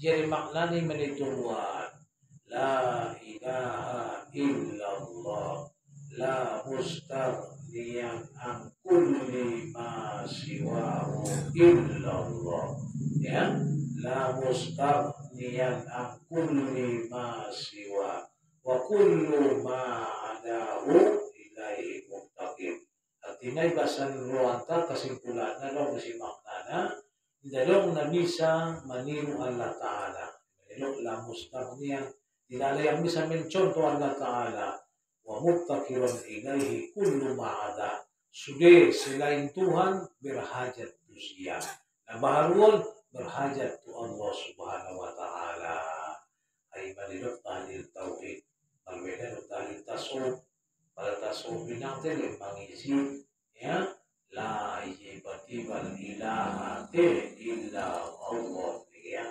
jadi makna ni menituan. La ilaha illallah. La mustaghniyan an kulli ma siwahu illallah. Ya, la mustaghniyan an kulli ma siwa wa kullu ma adahu ilaihi muttaqin. Artinya bahasan ruanta kesimpulannya dong si maknana dalong na bisa maniru Allah Ta'ala. Dalong la mustaghniyan tidak ada yang bisa mencontoh Allah Ta'ala. Wa muttaqirun ilaihi kullu ma'ada. Sudah selain Tuhan berhajat tu sia. Nah baharun berhajat tu Allah Subhanahu wa Ta'ala. Ay malilot tahlil tauhid. Berbeda dengan tahlil tasawuf. Pada tasawuf binang tele mengisi ya la ijibati wal ilaha illa Allah ya.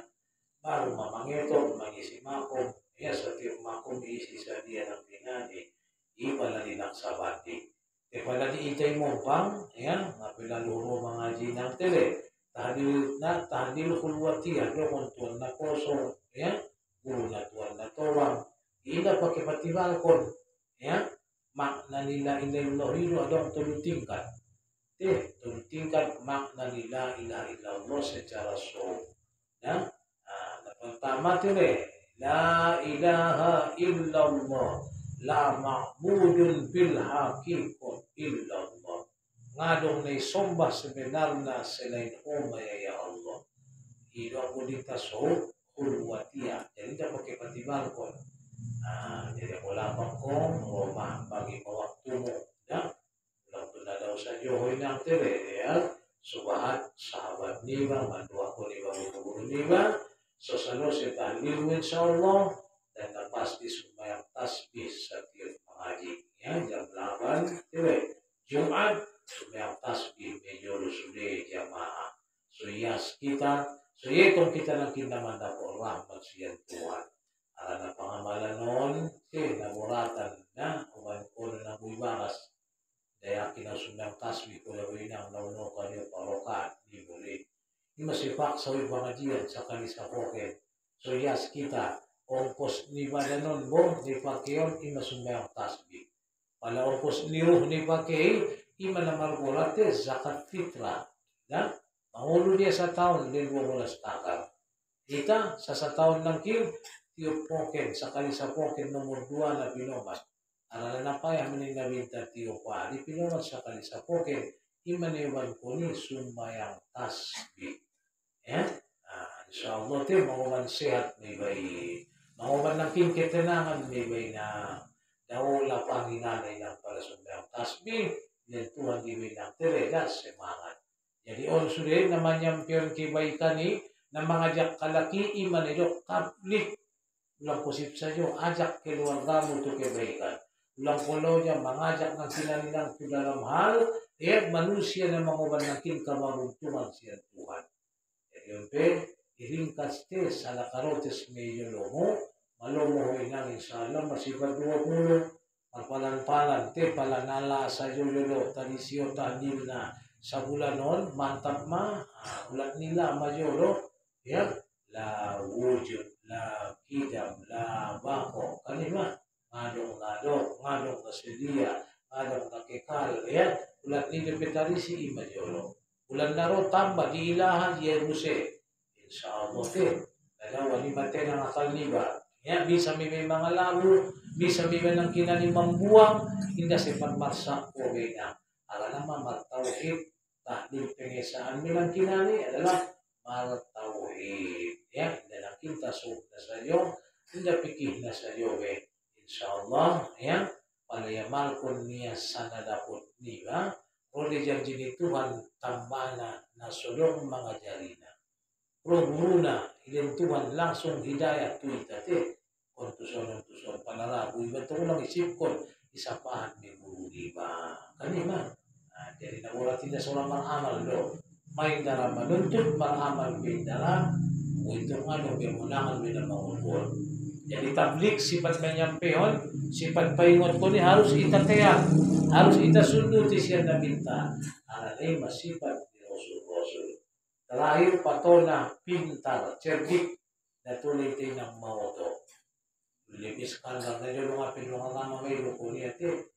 Baru mamangito mengisi makom ya setiap makom diisi sadia ng pinani. Ipala dinaksabati. Ipala di itay mompang, ya, ngapila luro mga jinang tele. Tahdil kulwati, do kontuan na kosong, ya, puro na tuan na tawang. Ina pakipatibalkon, ya, makna nila ilahiyo adong tulutingkat. Tulutingkat makna nila ilahiyo secara so. Ya, pertama tele, la ilaha illallah. La ma'budun bil haqiqat illallah. Ngadong na isombah sebenarnya selain umaya ya Allah. Hidup ko dita so hulwatiya. Jadi kita pakai patibalkon. Jadi ako lamang kong Roma bagi mawaktu mo. Ya? Ulang na daw sa Diyohoy ng tere. Ya? Subahat sahabat niba, mandua ko niba, guru niba. So salo si tahlil insya Allah. Dan pasti sembahyang tasbih setiap mengaji ya jam 8 Jumat sembahyang tasbih mejoro sudah jamaah suyas kita suyetong kita nang kinamanda ko rahmat siyan Tuhan arana pangamalan non naguratan na uman ko na buibaras daya kinasumbayang tasbih ko na winang nauno kanyo parokat di boleh ini masih paksa yung pengajian sa kanisa poken suyas kita ongkos ni badanon bom ni pakeon ima sumbayang tasbih. Pala ongkos ni ruh ni pakei ima namar bolate zakat fitrah. Dan mangulo dia sa tahun din 12 takar. Kita sa tahun ng tiup poken sakali sa poken nomor 2 na binomas. Arala na pa yaman ni nabinta tiyo pa. Di pinawat sa kalisa poken. Imanewan ko ni sumayang tasbih. Ya? Insyaallah ti manguman sehat may bay. Manguman ng kinketenangan may bay na daula panginanay ng para sumayang tasbih. Dan Tuhan diwin ng teredas semangat. Jadi on sudah namanya pion kebaikan ni na mengajak kalaki iman itu kablik ulang kusip saja ajak keluargamu untuk kebaikan. Ulang kolonnya mengajak ng sinanilang ke dalam hal manusia na mangubad ng kinkamaruntungan siya Tuhan. Jadi unpe iringkas te sa karotes medyo lomo malomo inang inshallah masibad 20 magpalan-palan te palanala sa yolo tanisyo tanil na sa bulan noon, mantap ulat nila majolo, ya, la wujud, la kidam, la bako, kanima, ngadong kasedia, ngadong nakekal, ya, ulat nila petarisi majolo. Ulan naro tambah di ilahan Yeruse, insyaallah te, dalawa ni mate ng akal niba, ya, bisa may mga labo, bisa may ng kinani mambuang, hindi sa pagmarsa ko na. Ala naman magtawid tahlil pengesaan bilang kinani adalah maltauhid ya dalam kita sudah sayo tidak pikir na sayo insyaallah ya palayamal kun niya sana dapat niba oleh janji ni Tuhan tambana na sulong mga jarina muna ilin Tuhan langsung hidayah tu itate kontuson panarabu iba to lang isip kon isapahan ni guru iba kanina. Jadi nabulat tidak seorang beramal do. Main dalam menuntut beramal bidara untuk ano kemenangan bina mengulur. Jadi tablik sifat menyampaikan, sifat paingot ko ni harus kita teyan, harus kita sunduti siya na minta. Alay masifat ni Rasul. Terakhir patona pintar, cerdik, na tuloy tayo ng maoto. Libis ka lang na yung mga pinungang may luko niya te.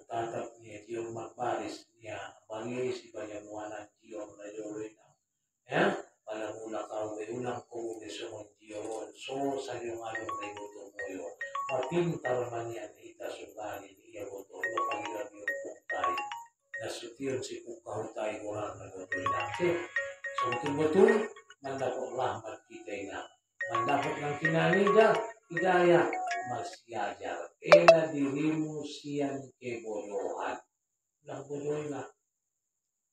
Tatap niya yung magbaris niya bangis ibanya muanan diyon na yorin palamula ka ulang ko nisong diyon so sa yung anong na ibuto mo yun mapintar man yan ita sugali niya buto no pangirap yung puktay nasutiyon si pukahutay kurang na buto natin so betul-betul mandapot rahmat kita na mandapot ng kinanida hidayah masyajar ela dirimu siyan kebodohan lang bodoh na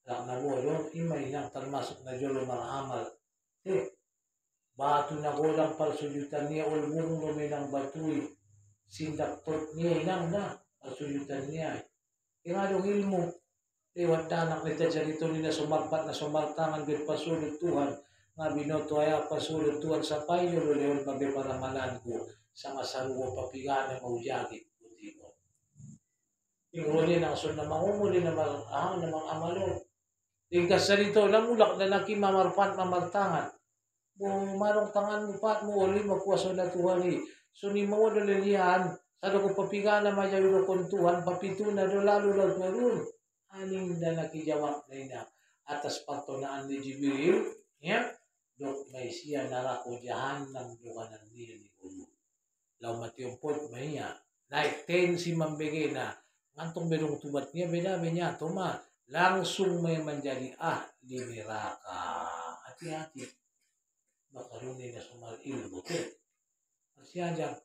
lang na bodoh imay lang termasuk na jolo maramal batu na golang palsujutan niya ulbung luminang batuy sindak tot niya inang na palsujutan niya ingadong ilmu lewat danak nita jarito nila sumarpat na sumartangan bil pasulot Tuhan nga binoto ay pasulot Tuhan sa payo leon babe para malango sa masaluwa papigana maujagit puti mo. Tinguli ng sun na mangumuli na mga amalo. Tingkas sa rito, namulak na nakimamarpat mamartangan. Kung marong tangan mo pat mo, uli magpuwaso na tuhani. Suni mo dalilihan, sa ko papigana majayo kong Tuhan, papito na do lalo lang marun. Aning na nakijawak na ina. Atas patunaan ni Jibril, dok may siya narako jahan ng dukanan niya ni Ulu. Lau mati umpot mahiya. Naik ten si mambege na ngantong berong tubat niya beda toma langsung may menjadi ahli neraka. Hati-hati. Makaruni na sumal ilmu te. Masyajar.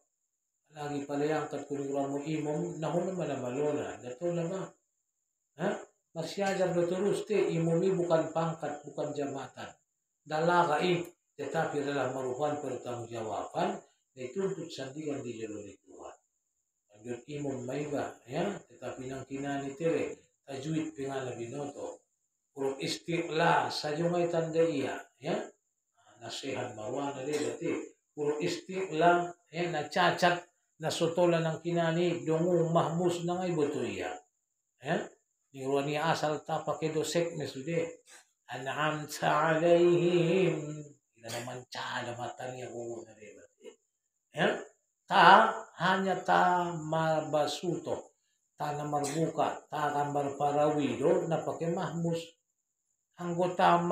Lagi pala yang katkulurang mo imom nahon naman na malona. Dato na ba? Masyajar na terus te imomi bukan pangkat, bukan jabatan. Dalakai tetapi adalah merupakan pertanggungjawaban dituntut sandigan di jalur Tuhan. Lanjut imam maiba, tetapi nang kinani tere, tajwid pingala binoto, huruf istiqla sajungay tanda iya, nasihan marwana de dati, huruf istiqla, na cacat, na sotola ng kinani, dungo mahmus na ngay boto iya. Ni ruani asal tapakedo sek mesude, an'amta alaihim, ina naman cada matanya bungo na de. Hanya ta marbasuto ta na marbuka ta kambar parawido na pakai mahmus anggota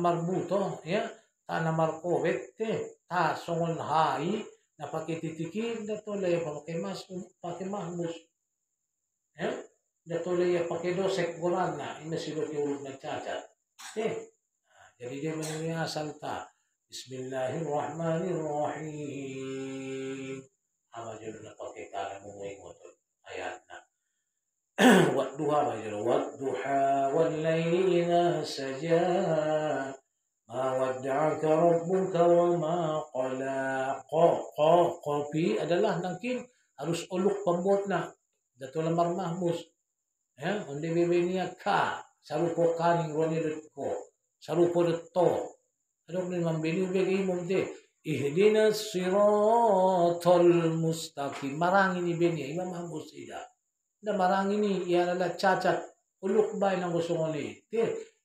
marbuto ta na markowet ta songon hai napakititikin datulay pakai mahmus. Datulay pakai dosek gorana ina silo tiurut na cacat. Jadi dia menasal ta. Bismillahirrahmanirrahim. Ama jero na pakai kana mo ngotot ayat na. Wadduha bajaro wadduha wal laili idha saja. Ma wadda'aka rabbuka wa ma qala. Kopi adalah nangkin harus uluk pambot na. Dato lamar mahmus. Onde bebenia ka. Sarupo kaning roni ko. Sarupo to. Ano ni mambini ubegi mumde. Ihdinas siratal mustaqim. Marang ini benia. Imam mahmus ida. Na marang ini ialah cacat. Uluk bay ng gusto ko ni.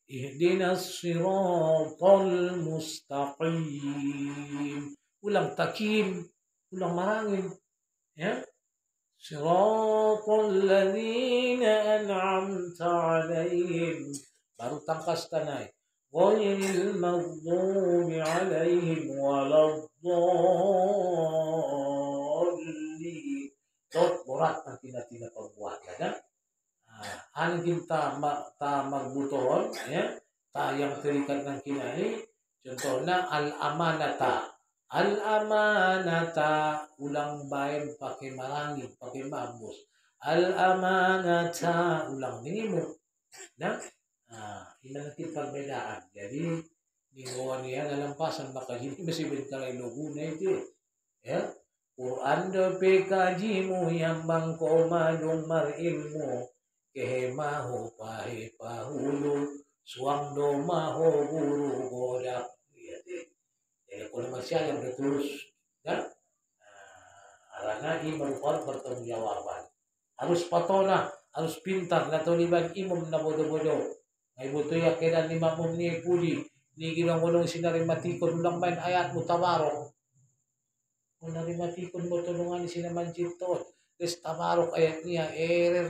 Ihdinas siratal mustaqim. Ulang takim. Ulang marangin. Siratal ladzina an'amta alaihim. Baru tangkas tanay. Ghayril maghdubi alaihim waladdallin. Tot borat ang tina-tina pagbuhat na. Aning kita magbutohon, ta yang terikat ng kinai. Contohnya al-amanata. Al-amanata, ulang bayan pakai marangin, pakai mahmus. Al-amanata, ulang minimum. Ini nanti perbedaan. Jadi, mingguan niya nalampasan, maka hindi masih bentar ilugu na ito. Quran do pekaji mo yang bangko madong marilmo. Kehemaho pahe pahulo, suang do maho guru godak. Jadi kalau masih yang terus, arana imam bertanggung jawaban. Harus patona, harus pintar, natoliban imam na bodo-bodo. Ngay buto ya kailan ni mamum ni puli, ni ginang walong sinarimatikon ulang bayan ayat mo tabarok. Kung narimatikon mo tulungan ni sinamancipton, des tabarok ayat niya,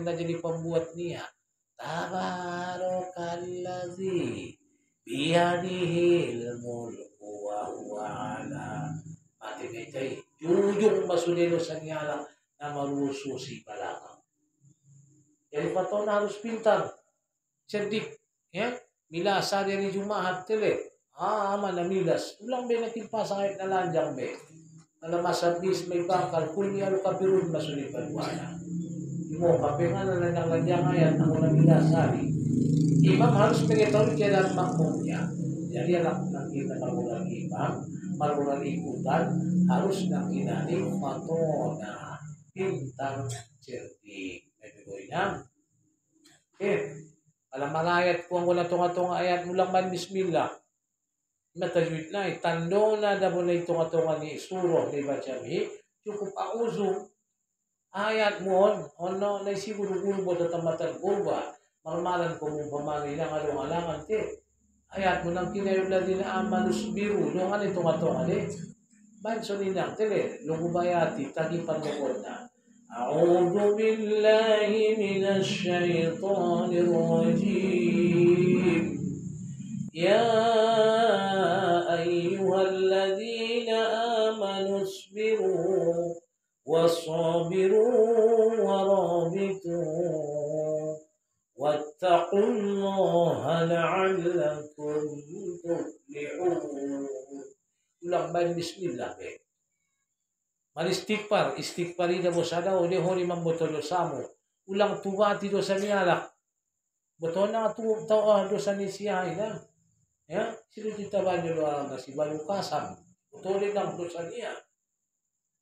na jadi pembuat niya. Tabarokallazi biyadihil mulku wa huwa ala mati ngaytay jujung masulelo sa niyala na marususi palakang. Jadi patona harus pintar, cerdik. Milasa dari Jumaat tele. Mana milas. Ulang be natin pasangit na lanjang be. Alam masabis may bakal. Kunya lo kapirun masulipan wala. Imo kape nga na lanjang ayat. Ako na milasari. Imam harus mengetahui jalan makmumnya. Jadi anak kita maluran imam. Maluran ikutan. Harus nakinani fatona. Pintar cerdik. Nabigoy alam mga ayat kung wala tunga-tunga ayat mo lang man bismillah. Matajwid na tando na damo na tunga-tunga ni surah ni Bajami. Cukup auzu. Ayat mo ono na siguro-guro mo tatamatan kurba. Marmalan ko mong pamangin ang along-alangan te. Ayat mo nang kinayong din na amanus biru. Nung ano tunga-tunga ni. Banso ninang tele. Lugubayati. Tagipan mo ko na. أعوذ بالله من الشيطان الرجيم يا أيها الذين آمنوا اصبروا وصابروا ورابطوا واتقوا الله لعلكم تفلحون. Ulang bayan bismillah be. Istighfar ida bosada o de hori mambotodo samo. Ulang tuwati do sa niyalak. Boto na tawa do sa nisiyay na. Sino titaban nyo doon na si Balukasam. Boto rin lang do sa niya.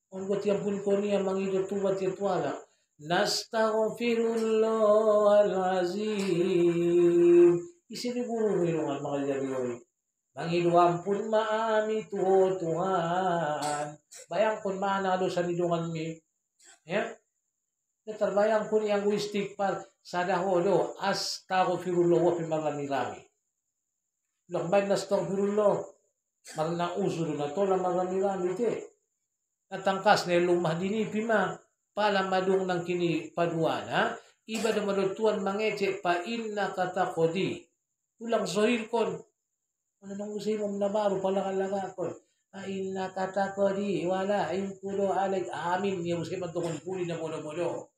Kung ba't yung pun ko niya mangido tuwat yung tuwala. Nastaghfirullah al-azim. Isiniguro mo yung mga jariyoy. Mangido ampun maami Tuhan. Bayang kun manalo sa nidungan mi. Natarbayang kun yang istighfar sa dahodo. Astaghfirullah wa fi marami-rami. Lakbay na astaghfirullah. Marna usulo na to na marami-rami te. Natangkas na lumah dini pima. Pala madung ng kini paduana. Iba na malutuan mangece pa inna katakodi. Ulang sohil kon. Ano nang usay mong nabaru pala kalagakon. Inna kata kodi wala kudo alik amin ya usai matungkol puli na bodo-bodo.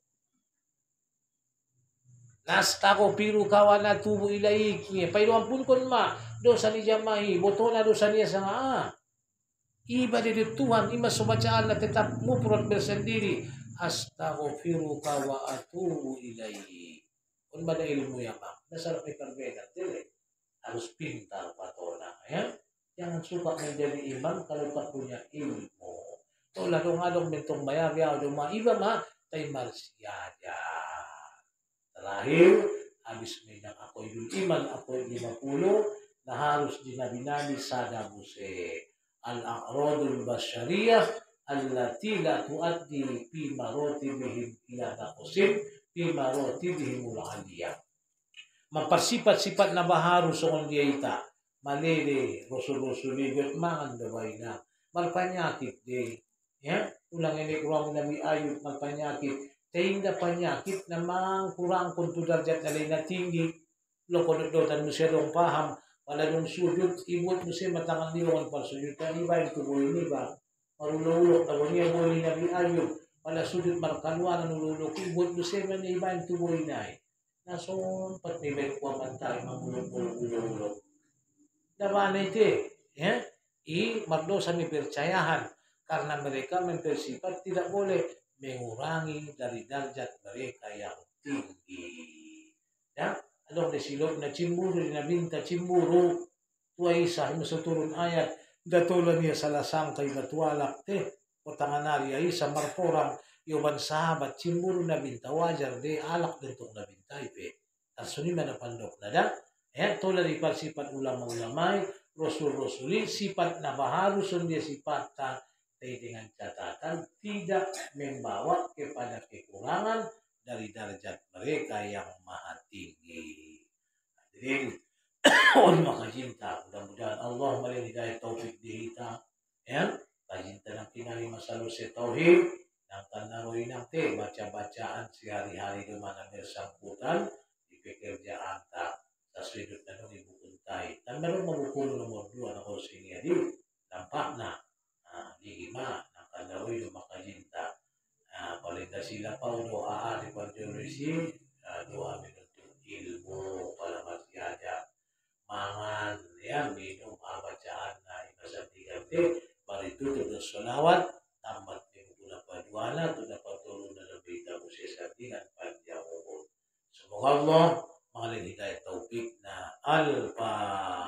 Nastako piru kawana tubu ilaiki. Pairuan pun kon ma dosa ni jamahi botona dosa niya sa iba dari Tuhan ima bacaan na tetap mufrad bersendiri. Astaghfiruka wa atubu ilaihi. Kung ba na ilmu yan ba? Nasarap may perbedaan. Harus pintar patona. Ya? Jangan suka menjadi imam kalau tak punya ilmu. Ito ladong-adong bentong bayar-bayar. Iba ma, tay marsiada. Terakhir, habis menyang ako idul iman, ako 50, na harus dinabi-nabi sada buse. Al-aqradul basyariyah, allati la tuaddi fi marotibihim ila taqsim fi marotibihim al-aliyah. Maparsifat-sifat na baharu sa kondiyata. Malili, rusul-rusuligot, mangan daway na. Malpanyakit de. Ya? Ulang ini kurang Nabi Ayub, malpanyakit. Tinda panyakit na mang kurang kung tudarjat na na tinggi. Lokodotan mo siya dong paham. Wala dong sujud, ibut mo siya matangan niyo ang parsujud. Kani ba yung tuboy ni ba? Marululok na niya mo ni Nabi Ayub. Wala sujud markalwa na nululok. Ibut mo siya man iba yung tuboy na eh. Nason, pat may may kuwaman tayo, mamulong-ulong-ulong. Dapat itu, ya, magdosa may percayahan karena mereka mempersifat tidak boleh mengurangi dari darjat mereka yang tinggi. Ya, along desilog na cimburu na binta cimburu tuwa isa sa turun ayat datulan niya sa lasang kay natualak o tanganari ay sa marporang yoban sahabat cimburu na binta wajar de alak dentong na binta ipe. Tasuni man pandok na da. Ito dari sifat ulama-ulamai, rasul-rasuli, sifat na baharusun dia sifat dengan catatan tidak membawa kepada kekurangan dari derajat mereka yang maha tinggi. Hadirin, maka cinta, mudah-mudahan Allah memberi hidayah taufik di kita. Ya, cinta ng kinali masalu si tauhid, ng tanaroy ng baca-bacaan sehari-hari di mana bersangkutan di pekerjaan tak. Taswidut na nung ibukuntay. Tan meron mabukulo nomor 2 na ko siya di. Nampak na. Di ima. Nakalaroy na makajinta. Palinda sila pa doa di pagdurisi. Doa minuntut ilmu. Para masyada. Mangan. Yan. Minum bacaan na inasantigan. Barito ito salawat. Tambat ni mukuna paduana. Ito na patulong na nabita ko siya santingan. Semoga Allah mengalami hidayah taufik na al-Fatihah.